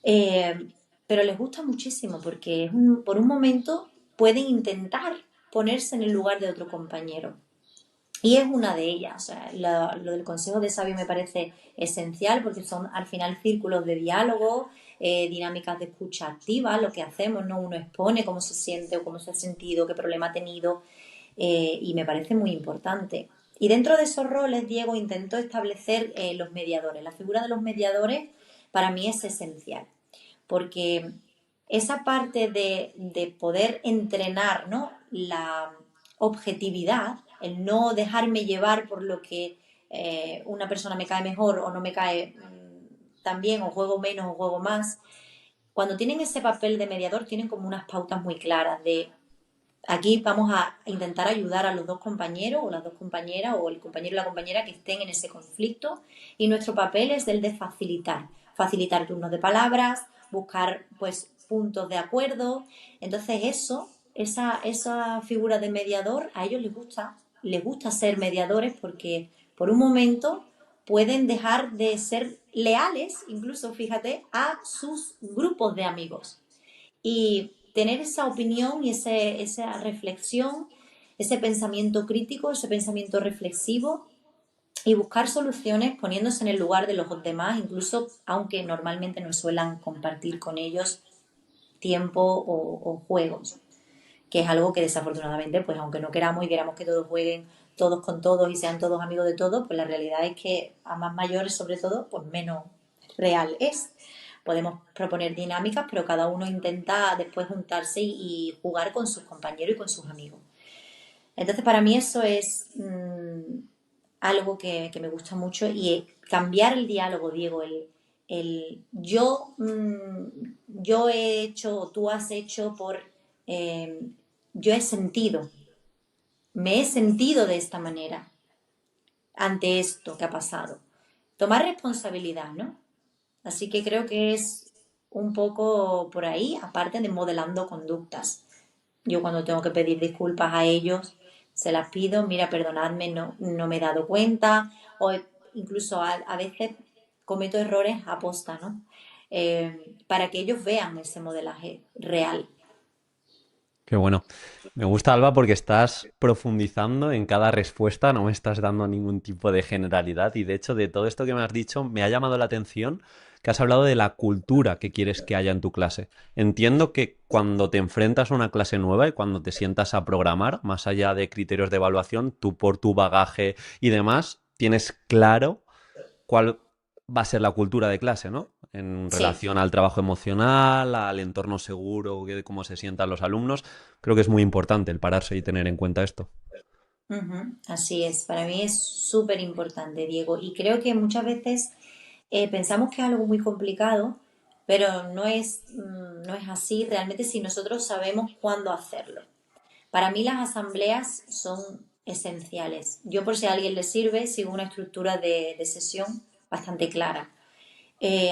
Eh, pero les gusta muchísimo porque por un momento pueden intentar ponerse en el lugar de otro compañero. Y es una de ellas. O sea, lo del consejo de sabio me parece esencial porque son al final círculos de diálogo, dinámicas de escucha activa, lo que hacemos, ¿no? Uno expone cómo se siente o cómo se ha sentido, qué problema ha tenido, y me parece muy importante. Y dentro de esos roles, Diego, intentó establecer los mediadores. La figura de los mediadores para mí es esencial, porque esa parte de poder entrenar, ¿no? La objetividad, el no dejarme llevar por lo que una persona me cae mejor o no me cae tan bien, o juego menos o juego más. Cuando tienen ese papel de mediador, tienen como unas pautas muy claras de aquí vamos a intentar ayudar a los dos compañeros o las dos compañeras o el compañero y la compañera que estén en ese conflicto, y nuestro papel es el de facilitar turnos de palabras, buscar pues puntos de acuerdo. Entonces esa figura de mediador a ellos les gusta ser mediadores porque por un momento pueden dejar de ser leales, incluso fíjate, a sus grupos de amigos y tener esa opinión y esa reflexión, ese pensamiento crítico, ese pensamiento reflexivo y buscar soluciones poniéndose en el lugar de los demás, incluso aunque normalmente no suelan compartir con ellos tiempo o juegos, que es algo que desafortunadamente, pues aunque no queramos y queramos que todos jueguen todos con todos y sean todos amigos de todos, pues la realidad es que a más mayores sobre todo, pues menos real es. Podemos proponer dinámicas, pero cada uno intenta después juntarse y jugar con sus compañeros y con sus amigos. Entonces, para mí eso es algo que me gusta mucho y cambiar el diálogo, Diego, yo he hecho, tú has hecho por, eh, yo he sentido, me he sentido de esta manera ante esto que ha pasado. Tomar responsabilidad, ¿no? Así que creo que es un poco por ahí, aparte de modelando conductas. Yo cuando tengo que pedir disculpas a ellos, se las pido, mira, perdonadme, no me he dado cuenta, o incluso a veces cometo errores aposta, ¿no? Para que ellos vean ese modelaje real. Qué bueno. Me gusta, Alba, porque estás profundizando en cada respuesta, no me estás dando ningún tipo de generalidad y de hecho de todo esto que me has dicho me ha llamado la atención que has hablado de la cultura que quieres que haya en tu clase. Entiendo que cuando te enfrentas a una clase nueva y cuando te sientas a programar, más allá de criterios de evaluación, tú por tu bagaje y demás, tienes claro cuál va a ser la cultura de clase, ¿no? En Sí. relación al trabajo emocional, al entorno seguro, de cómo se sientan los alumnos. Creo que es muy importante el pararse y tener en cuenta esto. Ujú, así es, para mí es súper importante, Diego, y creo que muchas veces pensamos que es algo muy complicado, pero no es así realmente si nosotros sabemos cuándo hacerlo. Para mí las asambleas son esenciales. Yo por si a alguien le sirve, sigo una estructura de sesión bastante clara.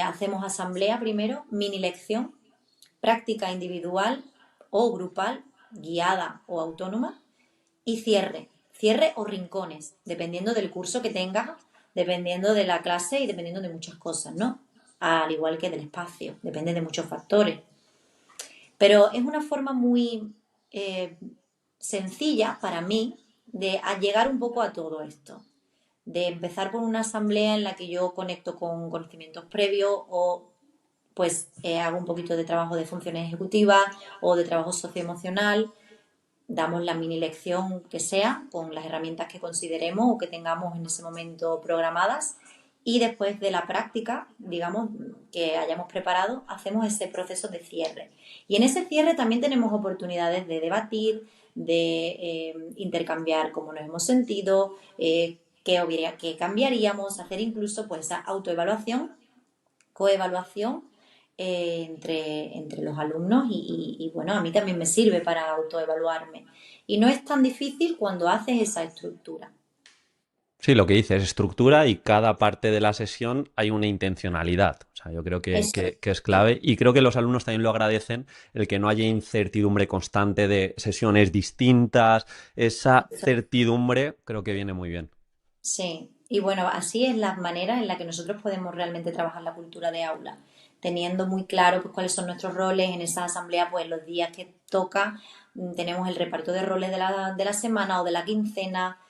Hacemos asamblea primero, mini lección, práctica individual o grupal, guiada o autónoma, y cierre o rincones, dependiendo del curso que tengas, dependiendo de la clase y dependiendo de muchas cosas, ¿no? Al igual que del espacio, depende de muchos factores. Pero es una forma muy eh, sencilla para mí de llegar un poco a todo esto. De empezar por una asamblea en la que yo conecto con conocimientos previos o pues hago un poquito de trabajo de funciones ejecutivas o de trabajo socioemocional, damos la mini lección que sea con las herramientas que consideremos o que tengamos en ese momento programadas, y después de la práctica, digamos, que hayamos preparado, hacemos ese proceso de cierre. Y en ese cierre también tenemos oportunidades de debatir, de intercambiar cómo nos hemos sentido, qué cambiaríamos, hacer incluso pues esa autoevaluación, coevaluación entre los alumnos bueno, a mí también me sirve para autoevaluarme. Y no es tan difícil cuando haces esa estructura. Sí, lo que dices, estructura y cada parte de la sesión hay una intencionalidad. O sea, yo creo Eso que es es. clave y creo que los alumnos también lo agradecen, el que no haya incertidumbre constante de sesiones distintas. Esa certidumbre creo que viene muy bien. Sí, y bueno, así es la manera en la que nosotros podemos realmente trabajar la cultura de aula, teniendo muy claro pues, cuáles son nuestros roles en esa asamblea, pues los días que toca, tenemos el reparto de roles de la semana o de la quincena,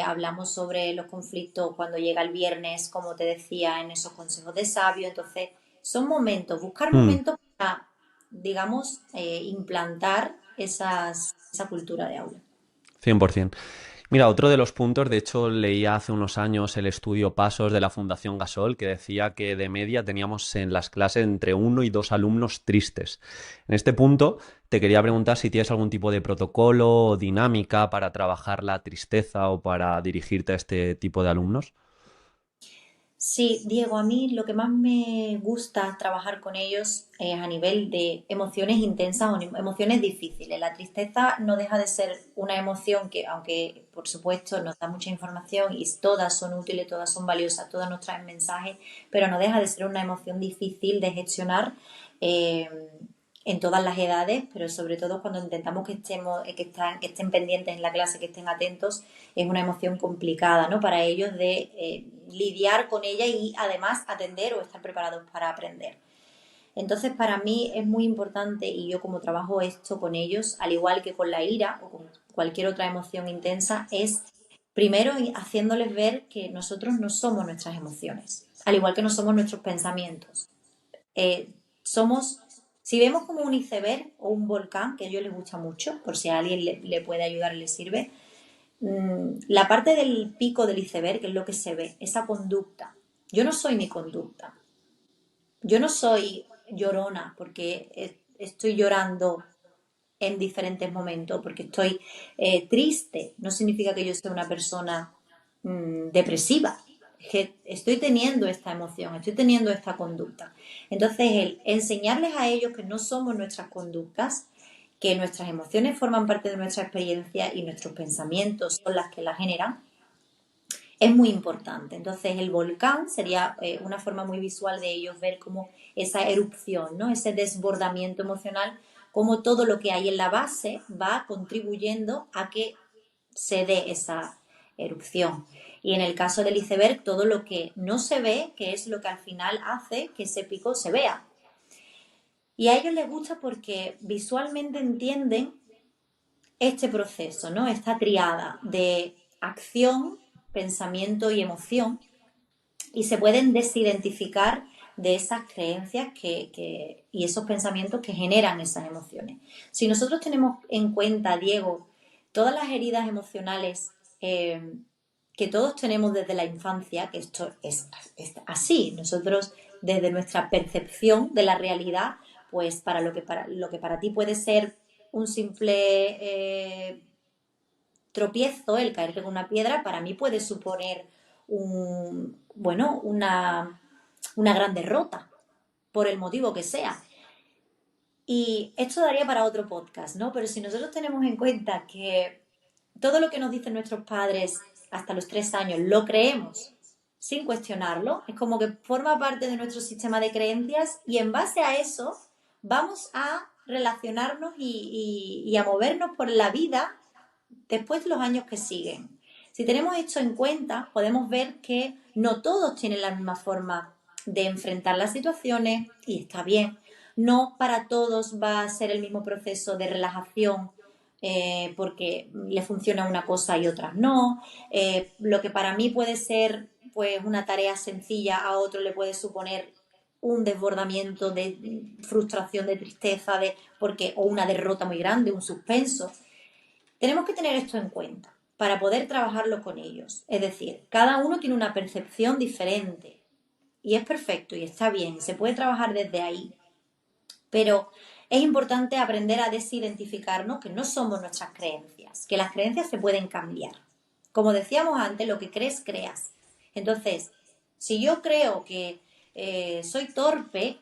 hablamos sobre los conflictos cuando llega el viernes, como te decía, en esos consejos de sabio, entonces son momentos, buscar Mm, momentos para, digamos, implantar esa cultura de aula. 100%. Mira, otro de los puntos, de hecho, leía hace unos años el estudio Pasos de la Fundación Gasol, que decía que de media teníamos en las clases entre uno y dos alumnos tristes. En este punto, te quería preguntar si tienes algún tipo de protocolo o dinámica para trabajar la tristeza o para dirigirte a este tipo de alumnos. Sí, Diego, a mí lo que más me gusta trabajar con ellos es a nivel de emociones intensas o emociones difíciles. La tristeza no deja de ser una emoción que, aunque por supuesto nos da mucha información y todas son útiles, todas son valiosas, todas nos traen mensajes, pero no deja de ser una emoción difícil de gestionar eh, en todas las edades, pero sobre todo cuando intentamos que estemos, que estén pendientes en la clase, que estén atentos, es una emoción complicada, ¿no? Para ellos de lidiar con ella y además atender o estar preparados para aprender. Entonces, para mí es muy importante, y yo como trabajo esto con ellos, al igual que con la ira o con cualquier otra emoción intensa, es primero haciéndoles ver que nosotros no somos nuestras emociones, al igual que no somos nuestros pensamientos. Somos, si vemos como un iceberg o un volcán, que a ellos les gusta mucho, por si a alguien le puede ayudar y le sirve, la parte del pico del iceberg, que es lo que se ve, esa conducta. Yo no soy mi conducta. Yo no soy llorona porque estoy llorando en diferentes momentos, porque estoy triste. No significa que yo sea una persona depresiva. Es que estoy teniendo esta emoción, estoy teniendo esta conducta. Entonces, el enseñarles a ellos que no somos nuestras conductas, que nuestras emociones forman parte de nuestra experiencia y nuestros pensamientos son las que la generan, es muy importante. Entonces, el volcán sería una forma muy visual de ellos ver como esa erupción, ¿no? Ese desbordamiento emocional, como todo lo que hay en la base va contribuyendo a que se dé esa erupción. Y en el caso del iceberg, todo lo que no se ve, que es lo que al final hace que ese pico se vea. Y a ellos les gusta porque visualmente entienden este proceso, ¿no? Esta triada de acción, pensamiento y emoción, y se pueden desidentificar de esas creencias y esos pensamientos que generan esas emociones. Si nosotros tenemos en cuenta, Diego, todas las heridas emocionales que todos tenemos desde la infancia, que esto es así, nosotros desde nuestra percepción de la realidad, pues lo que para ti puede ser un simple tropiezo, el caerte con una piedra, para mí puede suponer bueno, una gran derrota, por el motivo que sea. Y esto daría para otro podcast, ¿no? Pero si nosotros tenemos en cuenta que todo lo que nos dicen nuestros padres hasta los 3 años lo creemos sin cuestionarlo, es como que forma parte de nuestro sistema de creencias y en base a eso vamos a relacionarnos y a movernos por la vida después de los años que siguen. Si tenemos esto en cuenta, podemos ver que no todos tienen la misma forma de enfrentar las situaciones y está bien. No para todos va a ser el mismo proceso de relajación porque le funciona una cosa y otras no. Lo que para mí puede ser pues una tarea sencilla, a otro le puede suponer un desbordamiento de frustración, de tristeza, o una derrota muy grande, un suspenso. Tenemos que tener esto en cuenta para poder trabajarlo con ellos. Es decir, cada uno tiene una percepción diferente y es perfecto y está bien, y se puede trabajar desde ahí, pero es importante aprender a desidentificarnos que no somos nuestras creencias, que las creencias se pueden cambiar. Como decíamos antes, lo que crees, creas. Entonces, si yo creo que soy torpe,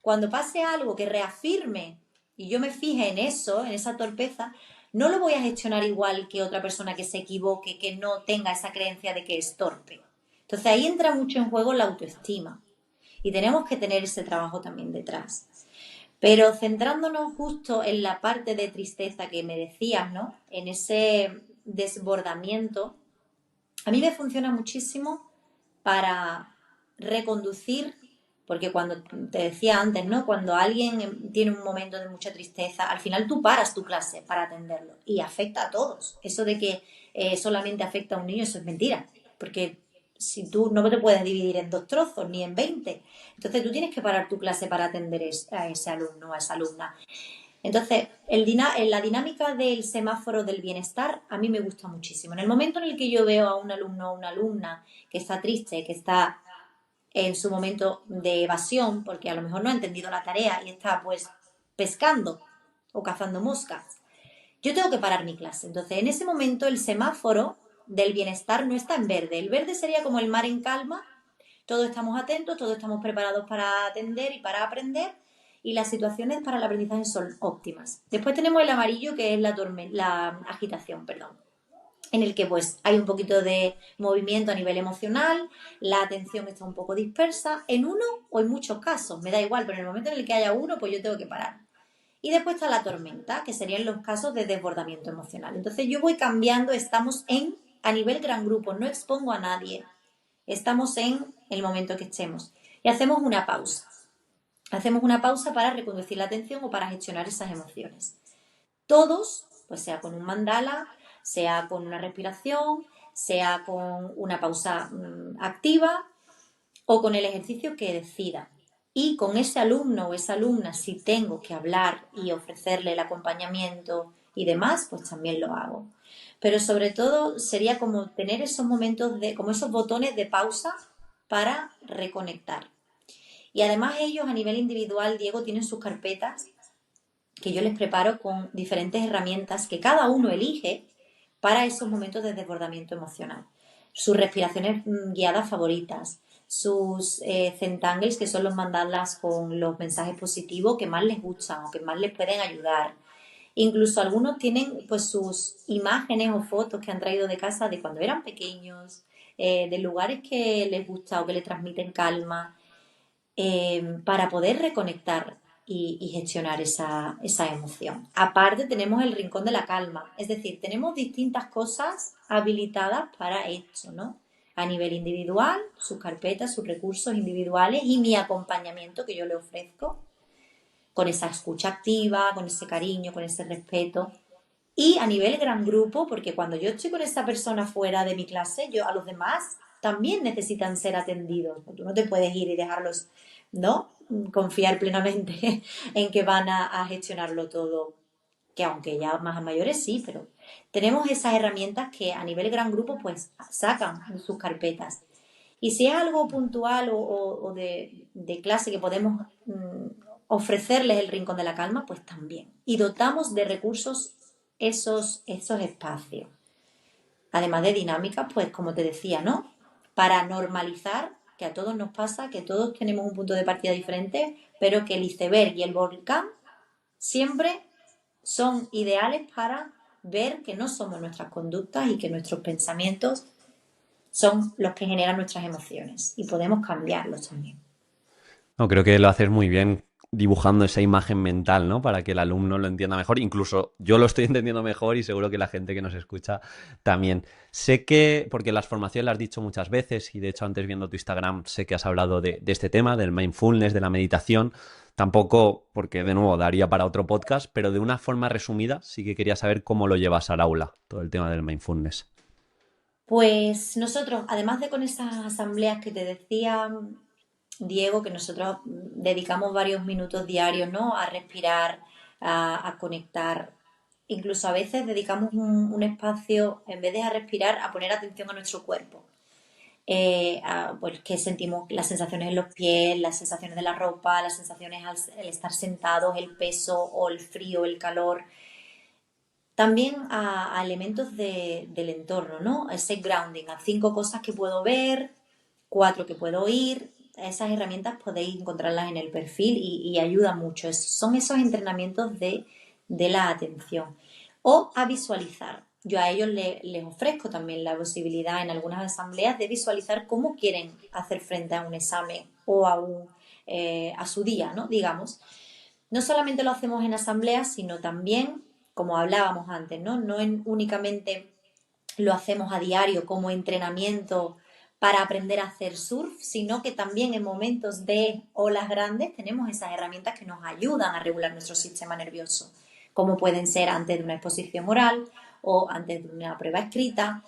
cuando pase algo que reafirme y yo me fije en eso, en esa torpeza, no lo voy a gestionar igual que otra persona que se equivoque, que no tenga esa creencia de que es torpe. Entonces ahí entra mucho en juego la autoestima y tenemos que tener ese trabajo también detrás. Pero centrándonos justo en la parte de tristeza que me decías, ¿no? En ese desbordamiento, a mí me funciona muchísimo para reconducir, porque cuando te decía antes, ¿no? Cuando alguien tiene un momento de mucha tristeza, al final tú paras tu clase para atenderlo y afecta a todos. Eso de que solamente afecta a un niño, eso es mentira, porque si tú no te puedes dividir en dos trozos ni en 20, entonces tú tienes que parar tu clase para atender a ese alumno, a esa alumna. Entonces, la dinámica del semáforo del bienestar a mí me gusta muchísimo. En el momento en el que yo veo a un alumno o una alumna que está triste, que está en su momento de evasión, porque a lo mejor no ha entendido la tarea y está pues pescando o cazando moscas, yo tengo que parar mi clase. Entonces, en ese momento el semáforo del bienestar no está en verde. El verde sería como el mar en calma, todos estamos atentos, todos estamos preparados para atender y para aprender y las situaciones para el aprendizaje son óptimas. Después tenemos el amarillo que es la agitación, perdón, en el que pues hay un poquito de movimiento a nivel emocional, la atención está un poco dispersa, en uno o en muchos casos, me da igual, pero en el momento en el que haya uno, pues yo tengo que parar. Y después está la tormenta, que serían los casos de desbordamiento emocional. Entonces yo voy cambiando, a nivel gran grupo, no expongo a nadie, estamos en el momento que estemos. Y hacemos una pausa. Hacemos una pausa para reconducir la atención o para gestionar esas emociones. Todos, pues sea con un mandala, sea con una respiración, sea con una pausa activa o con el ejercicio que decida. Y con ese alumno o esa alumna, si tengo que hablar y ofrecerle el acompañamiento y demás, pues también lo hago. Pero sobre todo sería como tener esos momentos como esos botones de pausa para reconectar. Y además ellos a nivel individual, Diego, tienen sus carpetas que yo les preparo con diferentes herramientas que cada uno elige para esos momentos de desbordamiento emocional. Sus respiraciones guiadas favoritas, sus centangles, que son los mandalas con los mensajes positivos que más les gustan o que más les pueden ayudar. Incluso algunos tienen pues sus imágenes o fotos que han traído de casa de cuando eran pequeños, de lugares que les gusta o que les transmiten calma, para poder reconectar y gestionar esa emoción. Aparte tenemos el rincón de la calma, es decir, tenemos distintas cosas habilitadas para esto, ¿no? A nivel individual, sus carpetas, sus recursos individuales y mi acompañamiento que yo le ofrezco con esa escucha activa, con ese cariño, con ese respeto. Y a nivel gran grupo, porque cuando yo estoy con esa persona fuera de mi clase, yo a los demás también necesitan ser atendidos. Tú no te puedes ir y dejarlos, ¿no? Confiar plenamente en que van a gestionarlo todo, que aunque ya más mayores sí, pero tenemos esas herramientas que a nivel gran grupo pues sacan sus carpetas. Y si es algo puntual o de clase que podemos ofrecerles el rincón de la calma, pues también. Y dotamos de recursos esos espacios. Además de dinámicas, pues como te decía, ¿no? Para normalizar que a todos nos pasa, que todos tenemos un punto de partida diferente, pero que el iceberg y el volcán siempre son ideales para ver que no somos nuestras conductas y que nuestros pensamientos son los que generan nuestras emociones y podemos cambiarlos también. No, creo que lo haces muy bien dibujando esa imagen mental, ¿no? Para que el alumno lo entienda mejor. Incluso yo lo estoy entendiendo mejor y seguro que la gente que nos escucha también. Sé que, porque las formaciones las has dicho muchas veces y de hecho antes viendo tu Instagram sé que has hablado de este tema, del mindfulness, de la meditación. Tampoco, porque de nuevo daría para otro podcast, pero de una forma resumida sí que quería saber cómo lo llevas al aula, todo el tema del mindfulness. Pues nosotros, además de con esas asambleas que te decía, Diego, que nosotros dedicamos varios minutos diarios, ¿no? A respirar, a conectar. Incluso a veces dedicamos un espacio, en vez de a respirar, a poner atención a nuestro cuerpo. Pues que sentimos las sensaciones en los pies, las sensaciones de la ropa, las sensaciones al estar sentados, el peso o el frío, el calor. También a elementos del entorno, ¿no? Ese grounding, a 5 cosas que puedo ver, 4 que puedo oír. Esas herramientas podéis encontrarlas en el perfil y ayuda mucho. Son esos entrenamientos de la atención. o a visualizar. Yo a ellos les ofrezco también la posibilidad en algunas asambleas de visualizar cómo quieren hacer frente a un examen o a su día, ¿no? Digamos. No solamente lo hacemos en asambleas, sino también, como hablábamos antes, ¿no? Únicamente lo hacemos a diario como entrenamiento para aprender a hacer surf, sino que también en momentos de olas grandes tenemos esas herramientas que nos ayudan a regular nuestro sistema nervioso, como pueden ser antes de una exposición oral o antes de una prueba escrita.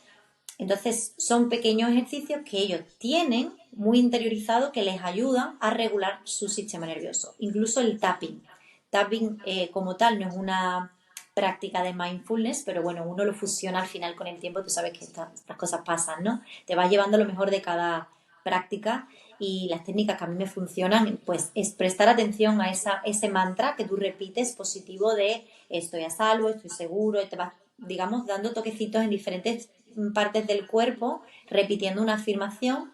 Entonces son pequeños ejercicios que ellos tienen muy interiorizado que les ayudan a regular su sistema nervioso. Incluso el tapping. Tapping como tal no es una práctica de mindfulness, pero bueno, uno lo fusiona al final con el tiempo, tú sabes que estas cosas pasan, ¿no? Te vas llevando lo mejor de cada práctica y las técnicas que a mí me funcionan, pues es prestar atención a ese mantra que tú repites positivo de estoy a salvo, estoy seguro, y te vas, digamos, dando toquecitos en diferentes partes del cuerpo, repitiendo una afirmación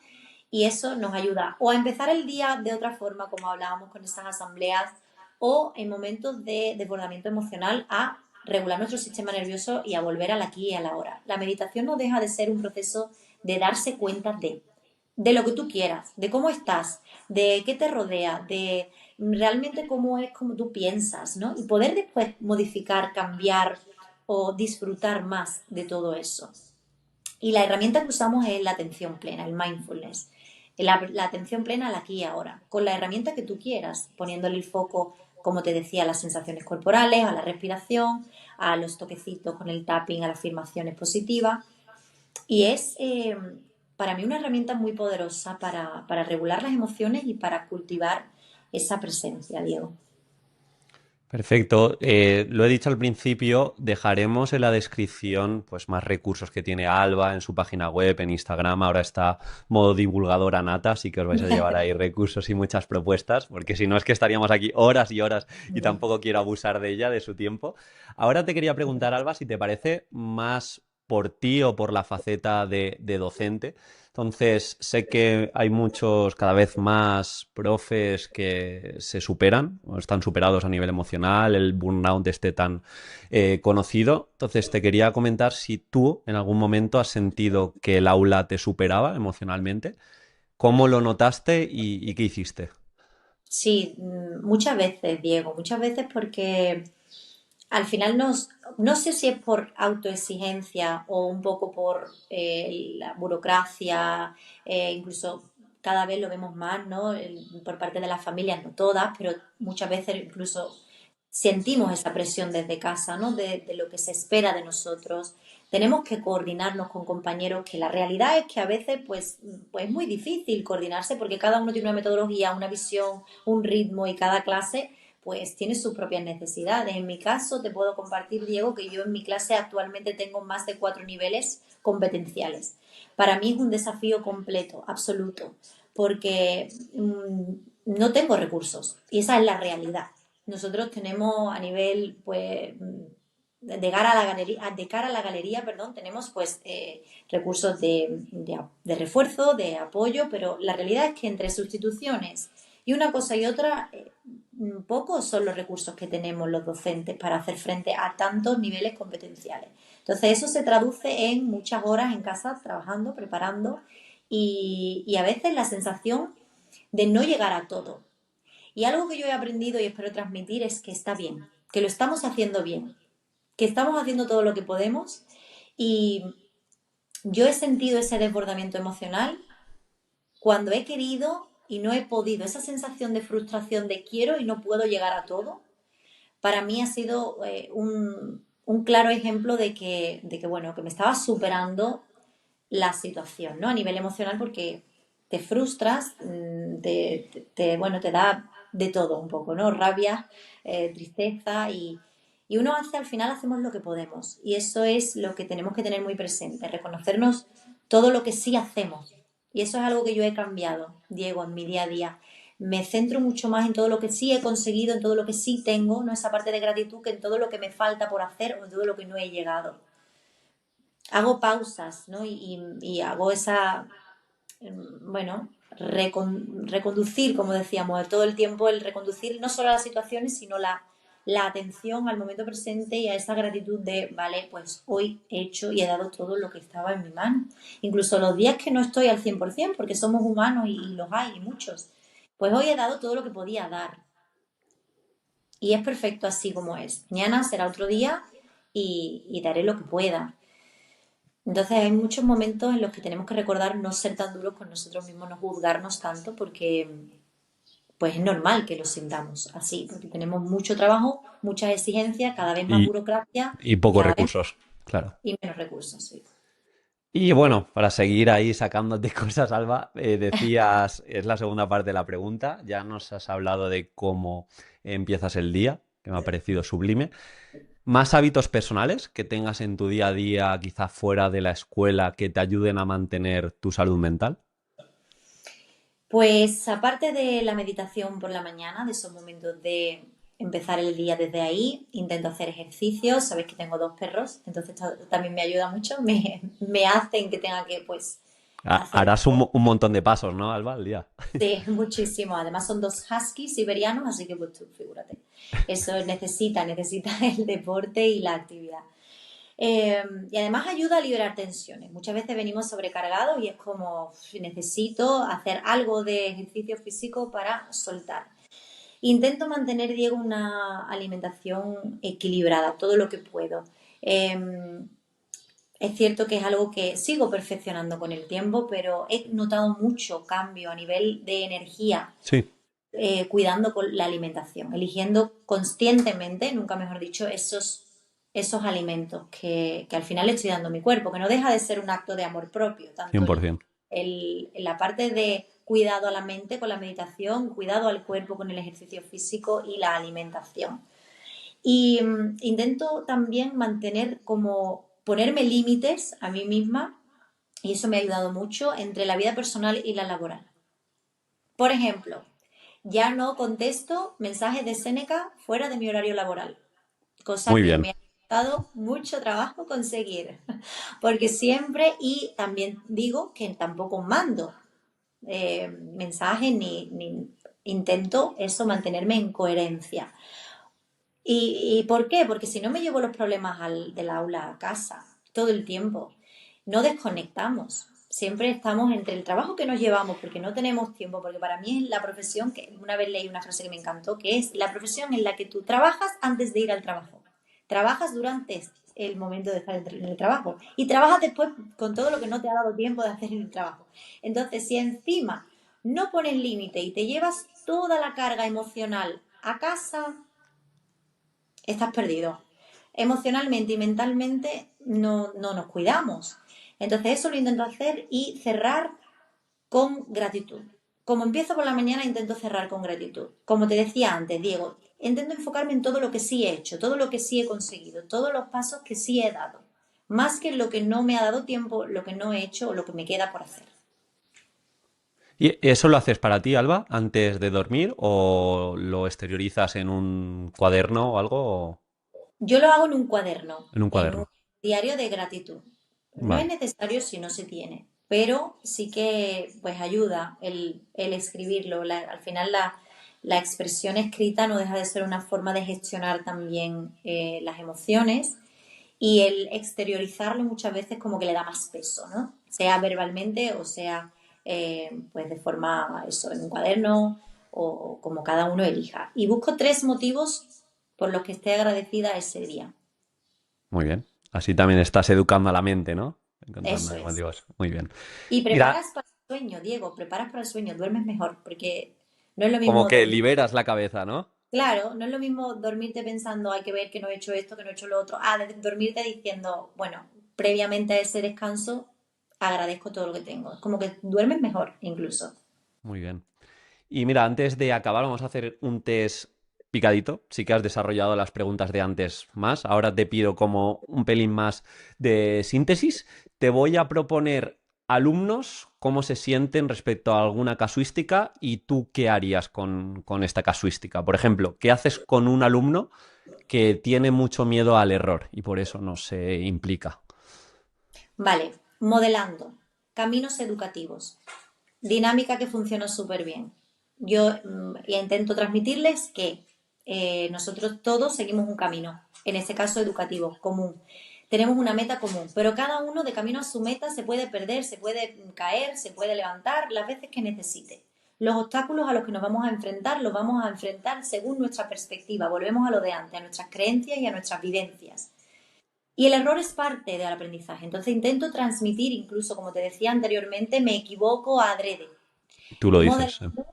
y eso nos ayuda o a empezar el día de otra forma, como hablábamos con esas asambleas, o en momentos de desbordamiento emocional a regular nuestro sistema nervioso y a volver al aquí y a la hora. La meditación no deja de ser un proceso de darse cuenta de lo que tú quieras, de cómo estás, de qué te rodea, de realmente cómo es como tú piensas, ¿no? Y poder después modificar, cambiar o disfrutar más de todo eso. Y la herramienta que usamos es la atención plena, el mindfulness. La atención plena al aquí y ahora, con la herramienta que tú quieras, poniéndole el foco, como te decía, a las sensaciones corporales, a la respiración, a los toquecitos con el tapping, a las afirmaciones positivas. Y es para mí una herramienta muy poderosa para regular las emociones y para cultivar esa presencia, Diego. Perfecto. Lo he dicho al principio, dejaremos en la descripción pues más recursos que tiene Alba en su página web, en Instagram. Ahora está modo divulgadora nata, así que os vais a llevar ahí recursos y muchas propuestas, porque si no es que estaríamos aquí horas y horas y tampoco quiero abusar de ella, de su tiempo. Ahora te quería preguntar, Alba, si te parece más por ti o por la faceta de docente. Entonces, sé que hay muchos, cada vez más profes que se superan o están superados a nivel emocional, el burnout este tan conocido. Entonces, te quería comentar si tú en algún momento has sentido que el aula te superaba emocionalmente, cómo lo notaste y qué hiciste. Sí, muchas veces, Diego, muchas veces porque al final no sé si es por autoexigencia o un poco por la burocracia, incluso cada vez lo vemos más, ¿no? Por parte de las familias, no todas, pero muchas veces incluso sentimos esa presión desde casa, ¿no? De lo que se espera de nosotros. Tenemos que coordinarnos con compañeros, que la realidad es que a veces pues es muy difícil coordinarse porque cada uno tiene una metodología, una visión, un ritmo y cada clase pues tiene sus propias necesidades. En mi caso te puedo compartir, Diego, que yo en mi clase actualmente tengo más de 4 niveles competenciales. Para mí es un desafío completo, absoluto, porque no tengo recursos y esa es la realidad. Nosotros tenemos a nivel, pues, de cara a la galería, perdón, tenemos pues recursos de refuerzo, de apoyo, pero la realidad es que entre sustituciones y una cosa y otra, pocos son los recursos que tenemos los docentes para hacer frente a tantos niveles competenciales. Entonces eso se traduce en muchas horas en casa trabajando, preparando y a veces la sensación de no llegar a todo. Y algo que yo he aprendido y espero transmitir es que está bien, que lo estamos haciendo bien, que estamos haciendo todo lo que podemos y yo he sentido ese desbordamiento emocional cuando he querido y no he podido, esa sensación de frustración de quiero y no puedo llegar a todo, para mí ha sido un claro ejemplo bueno, que me estaba superando la situación, ¿no? A nivel emocional porque te frustras, bueno, te da de todo un poco, ¿no? Rabia, tristeza y uno hace, al final hacemos lo que podemos y eso es lo que tenemos que tener muy presente, reconocernos todo lo que sí hacemos. Y eso es algo que yo he cambiado, Diego, en mi día a día. Me centro mucho más en todo lo que sí he conseguido, en todo lo que sí tengo, no esa parte de gratitud, que en todo lo que me falta por hacer o en todo lo que no he llegado. Hago pausas, ¿no? Y hago esa, bueno, reconducir, como decíamos, todo el tiempo el reconducir no solo las situaciones, sino la atención al momento presente y a esa gratitud de, vale, pues hoy he hecho y he dado todo lo que estaba en mi mano. Incluso los días que no estoy al 100%, porque somos humanos y los hay, y muchos, pues hoy he dado todo lo que podía dar. Y es perfecto así como es. Mañana será otro día y daré lo que pueda. Entonces hay muchos momentos en los que tenemos que recordar no ser tan duros con nosotros mismos, no juzgarnos tanto, porque pues es normal que lo sintamos así, porque tenemos mucho trabajo, muchas exigencias, cada vez más Y, burocracia y y pocos cada vez recursos, claro. y menos recursos. Sí. Y bueno, para seguir ahí sacándote cosas, Alba, decías, es la segunda parte de la pregunta, ya nos has hablado de cómo empiezas el día, que me ha parecido sublime. ¿Más hábitos personales que tengas en tu día a día, quizá fuera de la escuela, que te ayuden a mantener tu salud mental? Pues aparte de la meditación por la mañana, de esos momentos de empezar el día desde ahí, intento hacer ejercicios. Sabéis que tengo dos perros, entonces esto también me ayuda mucho, me hacen que tenga que pues hacer Harás un montón de pasos, ¿no, Alba, al día? sí, muchísimo. Además son dos huskies siberianos, así que pues tú figúrate. Eso necesita el deporte y la actividad. Y además ayuda a liberar tensiones. Muchas veces venimos sobrecargados y es como necesito hacer algo de ejercicio físico para soltar. Intento mantener, Diego, una alimentación equilibrada, todo lo que puedo. Eh, es cierto que es algo que sigo perfeccionando con el tiempo, pero he notado mucho cambio a nivel de energía Sí, cuidando con la alimentación, eligiendo conscientemente, nunca mejor dicho, esos alimentos que al final le estoy dando a mi cuerpo, que no deja de ser un acto de amor propio, tanto 100%. en la parte de cuidado a la mente con la meditación, cuidado al cuerpo con el ejercicio físico y la alimentación. Y intento también mantener como ponerme límites a mí misma, y eso me ha ayudado mucho entre la vida personal y la laboral. Por ejemplo, ya no contesto mensajes de Seneca fuera de mi horario laboral, cosa Muy que bien. me ha costado mucho trabajo conseguir, porque siempre, y también digo que tampoco mando mensajes ni intento eso, mantenerme en coherencia. ¿Y por qué? Porque si no me llevo los problemas del aula a casa todo el tiempo. No desconectamos. Siempre estamos entre el trabajo que nos llevamos porque no tenemos tiempo, porque para mí es la profesión que una vez leí una frase que me encantó, que es la profesión en la que tú trabajas antes de ir al trabajo. Trabajas durante el momento de estar en el trabajo y trabajas después con todo lo que no te ha dado tiempo de hacer en el trabajo. Entonces, si encima no pones límite y te llevas toda la carga emocional a casa, estás perdido. Emocionalmente y mentalmente no nos cuidamos. Entonces eso lo intento hacer y cerrar con gratitud. Como empiezo por la mañana, intento cerrar con gratitud. Como te decía antes, Diego, intento enfocarme en todo lo que sí he hecho, todo lo que sí he conseguido, todos los pasos que sí he dado, más que en lo que no me ha dado tiempo, lo que no he hecho o lo que me queda por hacer. ¿Y eso lo haces para ti, Alba, antes de dormir o lo exteriorizas en un cuaderno o algo? Yo lo hago en un cuaderno, En un en un cuaderno. diario de gratitud. No es Vale. necesario si no se tiene, pero sí que pues ayuda el escribirlo. Al final la expresión escrita no deja de ser una forma de gestionar también las emociones y el exteriorizarlo muchas veces como que le da más peso, ¿no? Sea verbalmente o sea pues de forma, eso, en un cuaderno o como cada uno elija. Y busco tres motivos por los que esté agradecida ese día. Muy bien. Así también estás educando a la mente, ¿no? Eso Encontrando es. motivos. Muy bien. Y Mira, preparas para el sueño, Diego, preparas para el sueño, duermes mejor, porque no es lo como mismo que dormir. liberas la cabeza, ¿no? Claro, no es lo mismo dormirte pensando, hay que ver que no he hecho esto, que no he hecho lo otro, dormirte diciendo, bueno, previamente a ese descanso, agradezco todo lo que tengo. Es como que duermes mejor, incluso. Muy bien. Y mira, antes de acabar, vamos a hacer un test picadito. Sí que has desarrollado las preguntas de antes más. Ahora te pido como un pelín más de síntesis. Te voy a proponer alumnos cómo se sienten respecto a alguna casuística y tú qué harías con esta casuística. Por ejemplo, ¿qué haces con un alumno que tiene mucho miedo al error y por eso no se implica? Vale, modelando, caminos educativos, dinámica que funciona súper bien. Yo intento transmitirles que nosotros todos seguimos un camino, en este caso educativo, común. Tenemos una meta común, pero cada uno de camino a su meta se puede perder, se puede caer, se puede levantar las veces que necesite. Los obstáculos a los que nos vamos a enfrentar los vamos a enfrentar según nuestra perspectiva. Volvemos a lo de antes, a nuestras creencias y a nuestras vivencias. Y el error es parte del aprendizaje. Entonces intento transmitir, incluso como te decía anteriormente, me equivoco adrede, Tú lo dices. modelando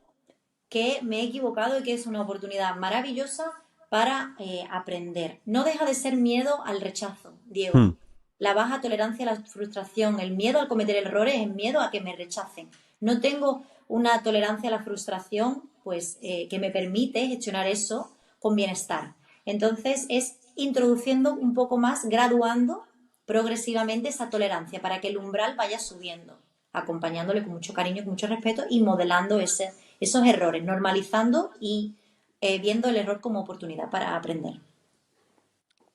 que me he equivocado y que es una oportunidad maravillosa para aprender. No deja de ser miedo al rechazo, Diego. Hmm. La baja tolerancia a la frustración, el miedo al cometer errores es miedo a que me rechacen. No tengo una tolerancia a la frustración, pues que me permite gestionar eso con bienestar. Entonces es introduciendo un poco más, graduando progresivamente esa tolerancia para que el umbral vaya subiendo, acompañándole con mucho cariño, con mucho respeto y modelando esos errores, normalizando y viendo el error como oportunidad para aprender.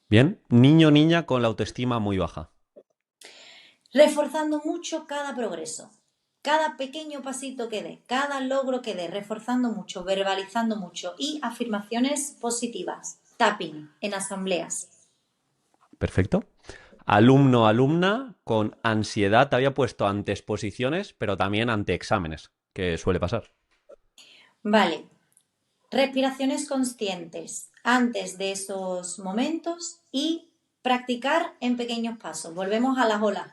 Bien, niño o niña con la autoestima muy baja. Reforzando mucho cada progreso, cada pequeño pasito que dé, cada logro que dé, reforzando mucho, verbalizando mucho y afirmaciones positivas, tapping en asambleas. Perfecto. Alumno o alumna con ansiedad, te había puesto ante exposiciones, pero también ante exámenes, que suele pasar. Vale, respiraciones conscientes antes de esos momentos y practicar en pequeños pasos. Volvemos a las olas.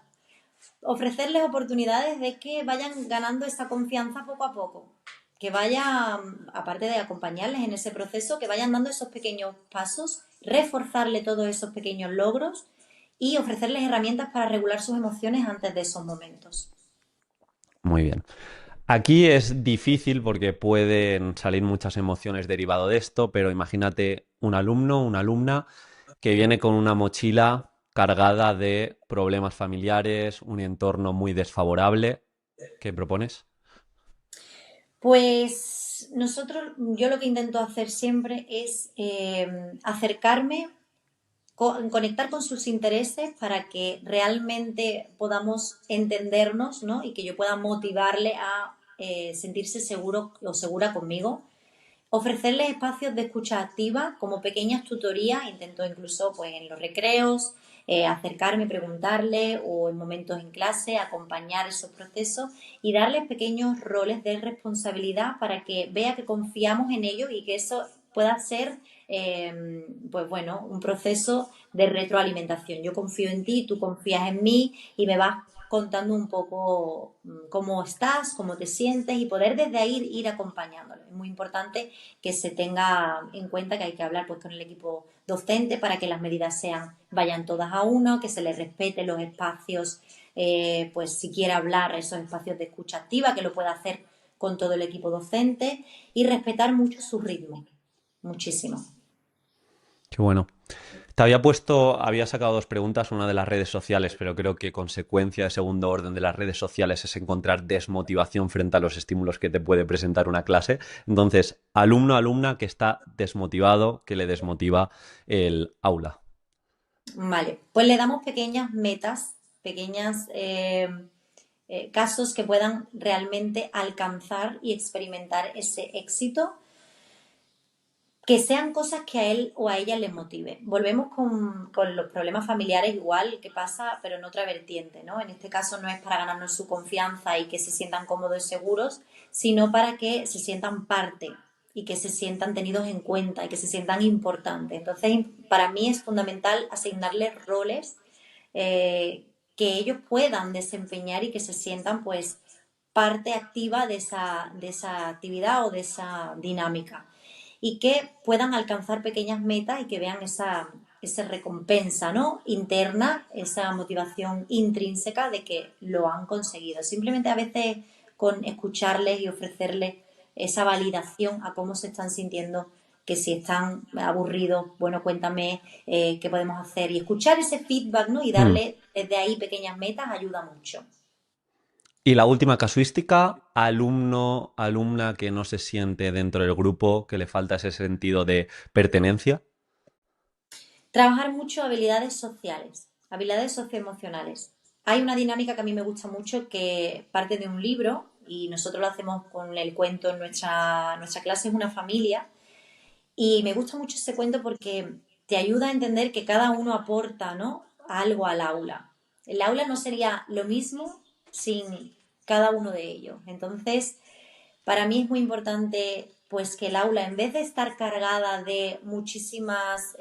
Ofrecerles oportunidades de que vayan ganando esa confianza poco a poco, que vayan, aparte de acompañarles en ese proceso, que vayan dando esos pequeños pasos, reforzarle todos esos pequeños logros y ofrecerles herramientas para regular sus emociones antes de esos momentos. Muy bien. Aquí es difícil porque pueden salir muchas emociones derivado de esto, pero imagínate un alumno, una alumna que viene con una mochila cargada de problemas familiares, un entorno muy desfavorable. ¿Qué propones? Pues nosotros, yo lo que intento hacer siempre es acercarme, conectar con sus intereses para que realmente podamos entendernos, ¿no? Y que yo pueda motivarle a sentirse seguro o segura conmigo. Ofrecerles espacios de escucha activa como pequeñas tutorías, intento incluso pues en los recreos, acercarme, preguntarle o en momentos en clase, acompañar esos procesos y darles pequeños roles de responsabilidad para que vea que confiamos en ellos y que eso pueda ser pues bueno, un proceso de retroalimentación. Yo confío en ti, tú confías en mí y me vas contando un poco cómo estás, cómo te sientes y poder desde ahí ir acompañándolo. Es muy importante que se tenga en cuenta que hay que hablar pues con el equipo docente para que las medidas vayan todas a uno, que se les respete los espacios, pues si quiere hablar, esos espacios de escucha activa, que lo pueda hacer con todo el equipo docente y respetar mucho su ritmo, muchísimo. Qué bueno. Te había puesto, había sacado dos preguntas, una de las redes sociales, pero creo que consecuencia de segundo orden de las redes sociales es encontrar desmotivación frente a los estímulos que te puede presentar una clase. Entonces, alumno, alumna que está desmotivado, que le desmotiva el aula. Vale, pues le damos pequeñas metas, pequeñas casos que puedan realmente alcanzar y experimentar ese éxito, que sean cosas que a él o a ella les motive. Volvemos con los problemas familiares igual que pasa, pero en otra vertiente, ¿no? En este caso no es para ganarnos su confianza y que se sientan cómodos y seguros, sino para que se sientan parte y que se sientan tenidos en cuenta y que se sientan importantes. Entonces, para mí es fundamental asignarles roles que ellos puedan desempeñar y que se sientan pues parte activa de esa actividad o de esa dinámica y que puedan alcanzar pequeñas metas y que vean esa recompensa, ¿no? Interna, esa motivación intrínseca de que lo han conseguido. Simplemente a veces con escucharles y ofrecerles esa validación a cómo se están sintiendo, que si están aburridos, bueno, cuéntame qué podemos hacer. Y escuchar ese feedback, ¿no? Y Hmm. darle desde ahí pequeñas metas ayuda mucho. Y la última casuística, alumno, alumna que no se siente dentro del grupo, que le falta ese sentido de pertenencia. Trabajar mucho habilidades sociales, habilidades socioemocionales. Hay una dinámica que a mí me gusta mucho que parte de un libro y nosotros lo hacemos con el cuento en nuestra clase, es una familia Y me gusta mucho ese cuento porque te ayuda a entender que cada uno aporta, ¿no? Algo al aula. El aula no sería lo mismo sin cada uno de ellos. Entonces, para mí es muy importante pues que el aula, en vez de estar cargada de muchísimas,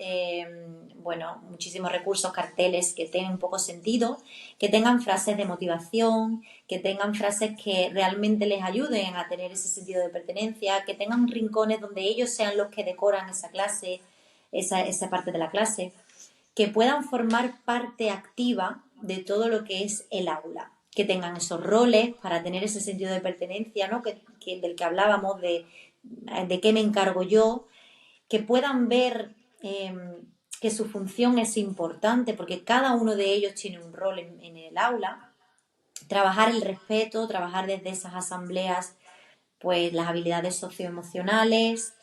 bueno, muchísimos recursos, carteles que tengan un poco sentido, que tengan frases de motivación, que tengan frases que realmente les ayuden a tener ese sentido de pertenencia, que tengan rincones donde ellos sean los que decoran esa clase, esa parte de la clase, que puedan formar parte activa de todo lo que es el aula, que tengan esos roles para tener ese sentido de pertenencia, ¿no? Del que hablábamos, de qué me encargo yo, que puedan ver que su función es importante, porque cada uno de ellos tiene un rol en el aula, trabajar el respeto, trabajar desde esas asambleas, pues las habilidades socioemocionales,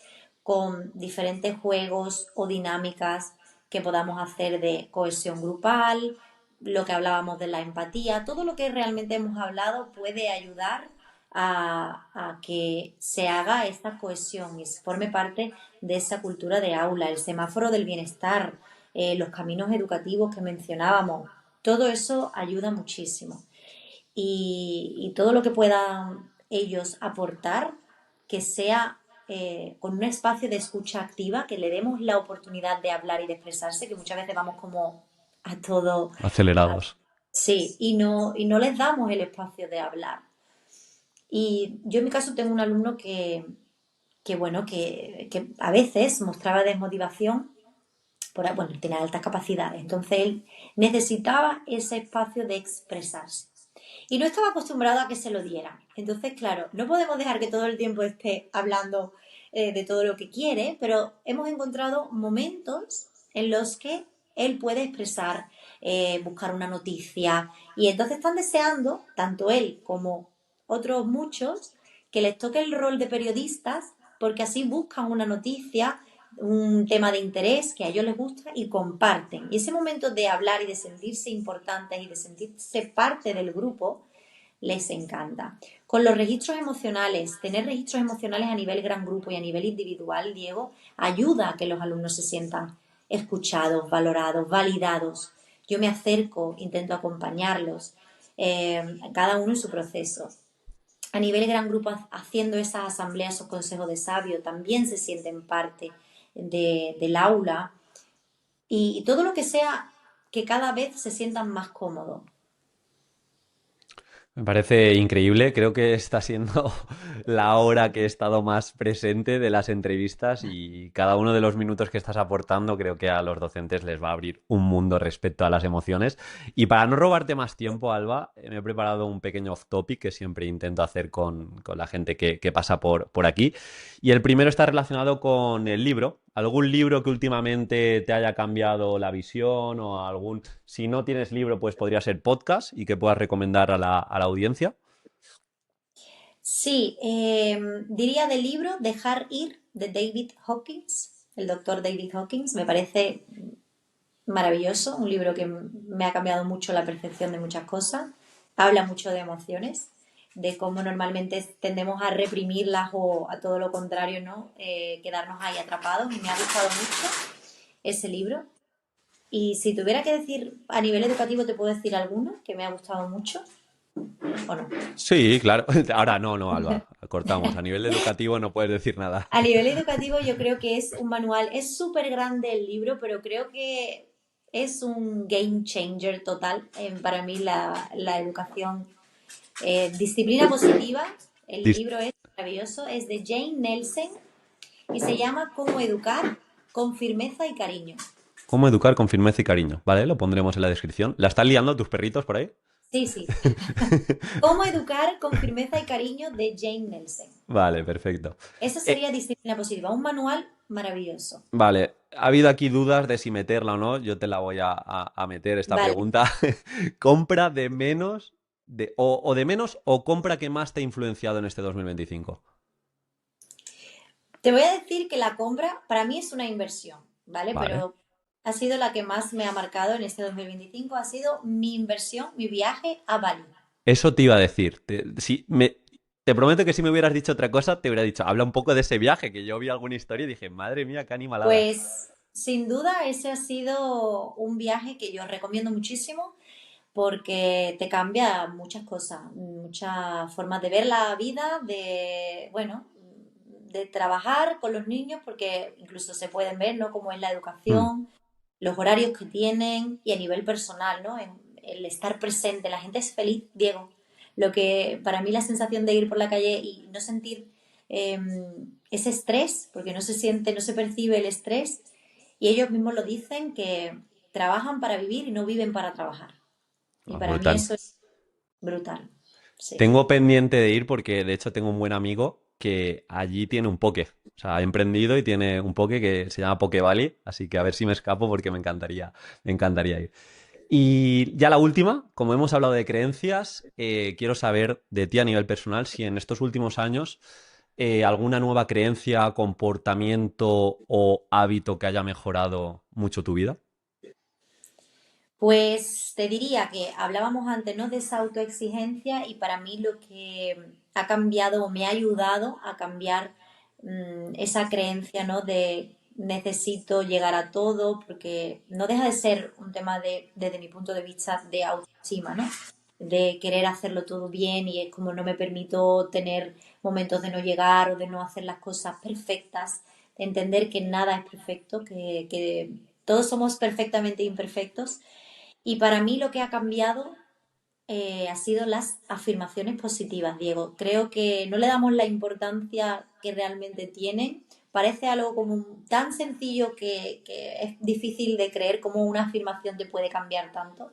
con diferentes juegos o dinámicas que podamos hacer de cohesión grupal, lo que hablábamos de la empatía, todo lo que realmente hemos hablado puede ayudar a que se haga esta cohesión y se forme parte de esa cultura de aula, el semáforo del bienestar, los caminos educativos que mencionábamos, todo eso ayuda muchísimo. Y todo lo que puedan ellos aportar, que sea con un espacio de escucha activa, que le demos la oportunidad de hablar y de expresarse, que muchas veces vamos como a todo, Acelerados. sí, y no les damos el espacio de hablar. Y yo en mi caso tengo un alumno bueno, que a veces mostraba desmotivación, bueno, tiene altas capacidades, entonces él necesitaba ese espacio de expresarse. Y no estaba acostumbrado a que se lo dieran. Entonces, claro, no podemos dejar que todo el tiempo esté hablando de todo lo que quiere, pero hemos encontrado momentos en los que él puede expresar, buscar una noticia, y entonces están deseando, tanto él como otros muchos, que les toque el rol de periodistas, porque así buscan una noticia, un tema de interés que a ellos les gusta y comparten. Y ese momento de hablar y de sentirse importantes y de sentirse parte del grupo les encanta. Con los registros emocionales, tener registros emocionales a nivel gran grupo y a nivel individual, Diego, ayuda a que los alumnos se sientan escuchados, valorados, validados. Yo me acerco, intento acompañarlos, cada uno en su proceso. A nivel gran grupo, haciendo esas asambleas o consejos de sabio, también se sienten parte del aula y todo lo que sea que cada vez se sientan más cómodos. Me parece increíble, creo que está siendo la hora que he estado más presente de las entrevistas y cada uno de los minutos que estás aportando creo que a los docentes les va a abrir un mundo respecto a las emociones. Y para no robarte más tiempo, Alba, me he preparado un pequeño off topic que siempre intento hacer con la gente que pasa por aquí. Y el primero está relacionado con el libro. ¿Algún libro que últimamente te haya cambiado la visión o algún... Si no tienes libro, pues podría ser podcast y que puedas recomendar a la audiencia? Sí, diría del libro Dejar ir de David Hawkins, el doctor David Hawkins. Me parece maravilloso, un libro que me ha cambiado mucho la percepción de muchas cosas. Habla mucho de emociones, de cómo normalmente tendemos a reprimirlas o a todo lo contrario, ¿no? Quedarnos ahí atrapados. Y me ha gustado mucho ese libro. Y si tuviera que decir a nivel educativo, te puedo decir alguno que me ha gustado mucho o no. Sí, claro. Ahora no, no, Alba. Cortamos. A nivel educativo no puedes decir nada. A nivel educativo yo creo que es un manual, es súper grande el libro, pero creo que es un game changer total para mí la educación. Disciplina positiva, el Dis- libro es maravilloso, es de Jane Nelson y se llama Cómo educar con firmeza y cariño. ¿Cómo educar con firmeza y cariño? ¿Vale? Lo pondremos en la descripción. ¿La están liando tus perritos por ahí? Sí, sí. Cómo educar con firmeza y cariño de Jane Nelson. Vale, perfecto. Esa Eh, sería disciplina positiva, un manual maravilloso. vale, ha habido aquí dudas de si meterla o no. Yo te la voy a meter esta Vale, pregunta. ¿Compra de menos o de menos o compra que más te ha influenciado en este 2025? te voy a decir que la compra para mí es una inversión, ¿vale? Vale. Pero ha sido la que más me ha marcado en este 2025, ha sido mi inversión, mi viaje a Bali. Eso te iba a decir. te prometo que si me hubieras dicho otra cosa, te hubiera dicho, habla un poco de ese viaje, que yo vi alguna historia y dije, madre mía, qué animalada. Pues sin duda ese ha sido un viaje que yo recomiendo muchísimo porque te cambia muchas cosas, muchas formas de ver la vida, de, bueno, de trabajar con los niños, porque incluso se pueden ver, ¿no? Cómo es la Mm, educación, los horarios que tienen y a nivel personal, ¿no? El estar presente, la gente es feliz, Diego. Lo que para mí la sensación de ir por la calle y no sentir eh, ese estrés, porque no se siente, no se percibe el estrés, y ellos mismos lo dicen que trabajan para vivir y no viven para trabajar. Y ah, para mí brutal. eso es brutal. Sí. Tengo pendiente de ir porque de hecho tengo un buen amigo que allí tiene un poke. O sea, ha emprendido y tiene un poke que se llama Poke Valley, así que a ver si me escapo porque me encantaría ir. Y ya la última, como hemos hablado de creencias, quiero saber de ti a nivel personal si en estos últimos años alguna nueva creencia, comportamiento o hábito que haya mejorado mucho tu vida. Pues te diría que hablábamos antes, ¿no? De esa autoexigencia y para mí lo que ha cambiado o me ha ayudado a cambiar esa creencia, ¿no? De necesito llegar a todo, porque no deja de ser un tema de, desde mi punto de vista, de autoestima, ¿no? De querer hacerlo todo bien y es como no me permito tener momentos de no llegar o de no hacer las cosas perfectas, de entender que nada es perfecto, que todos somos perfectamente imperfectos y para mí lo que ha cambiado ha sido las afirmaciones positivas, Diego. Creo que no le damos la importancia que realmente tienen. Parece algo como tan sencillo que es difícil de creer cómo una afirmación te puede cambiar tanto.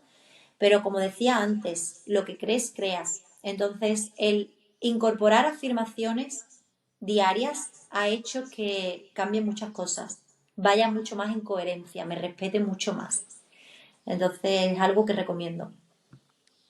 Pero como decía antes, lo que crees, creas. Entonces, el incorporar afirmaciones diarias ha hecho que cambien muchas cosas, vaya mucho más en coherencia, me respete mucho más. Entonces es algo que recomiendo.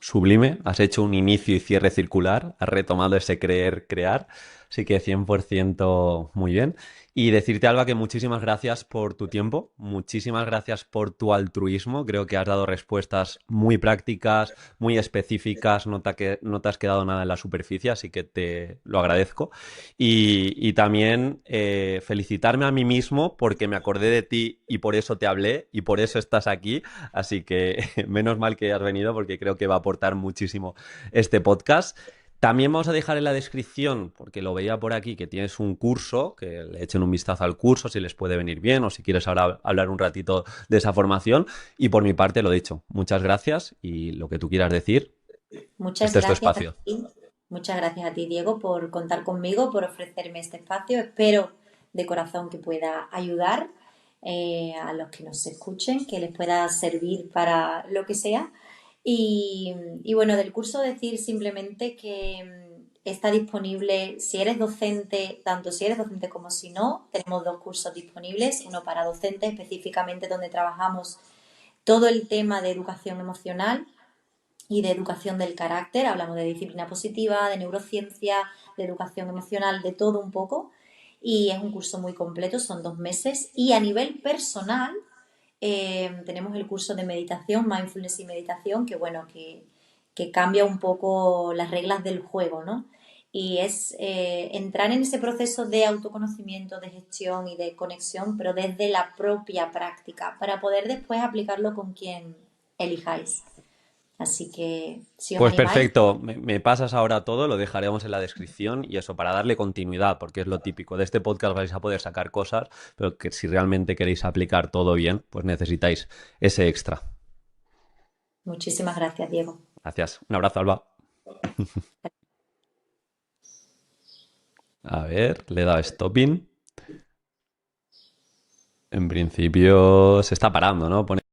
Sublime, has hecho un inicio y cierre circular, has retomado ese creer, crear, así que 100% muy bien. Y decirte, Alba, que muchísimas gracias por tu tiempo, muchísimas gracias por tu altruismo, creo que has dado respuestas muy prácticas, muy específicas, no te has quedado nada en la superficie, así que te lo agradezco. Y también felicitarme a mí mismo porque me acordé de ti y por eso te hablé y por eso estás aquí. Así que menos mal que has venido porque creo que va a aportar muchísimo este podcast. También vamos a dejar en la descripción, porque lo veía por aquí, que tienes un curso, que le echen un vistazo al curso si les puede venir bien o si quieres ahora hablar un ratito de esa formación. Y por mi parte, lo dicho, muchas gracias y lo que tú quieras decir, Muchas este es tu gracias a espacio. ti, muchas gracias a ti, Diego, por contar conmigo, por ofrecerme este espacio. Espero de corazón que pueda ayudar a los que nos escuchen, que les pueda servir para lo que sea. Y bueno, del curso decir simplemente que está disponible, si eres docente, tanto si eres docente como si no, tenemos dos cursos disponibles, uno para docentes específicamente donde trabajamos todo el tema de educación emocional y de educación del carácter, hablamos de disciplina positiva, de neurociencia, de educación emocional, de todo un poco. Y es un curso muy completo, son 2 meses. Y a nivel personal, tenemos el curso de meditación, mindfulness y meditación, que bueno, que cambia un poco las reglas del juego, ¿no? Y es entrar en ese proceso de autoconocimiento, de gestión y de conexión, pero desde la propia práctica, para poder después aplicarlo con quien elijáis. Así que si os Pues animáis, perfecto, me pasas ahora todo, lo dejaremos en la descripción y eso para darle continuidad, porque es lo típico. De este podcast vais a poder sacar cosas, pero que si realmente queréis aplicar todo bien, pues necesitáis ese extra. muchísimas gracias, Diego. Gracias. Un abrazo, Alba. A ver, le he dado stopping. En principio se está parando, ¿no? Pone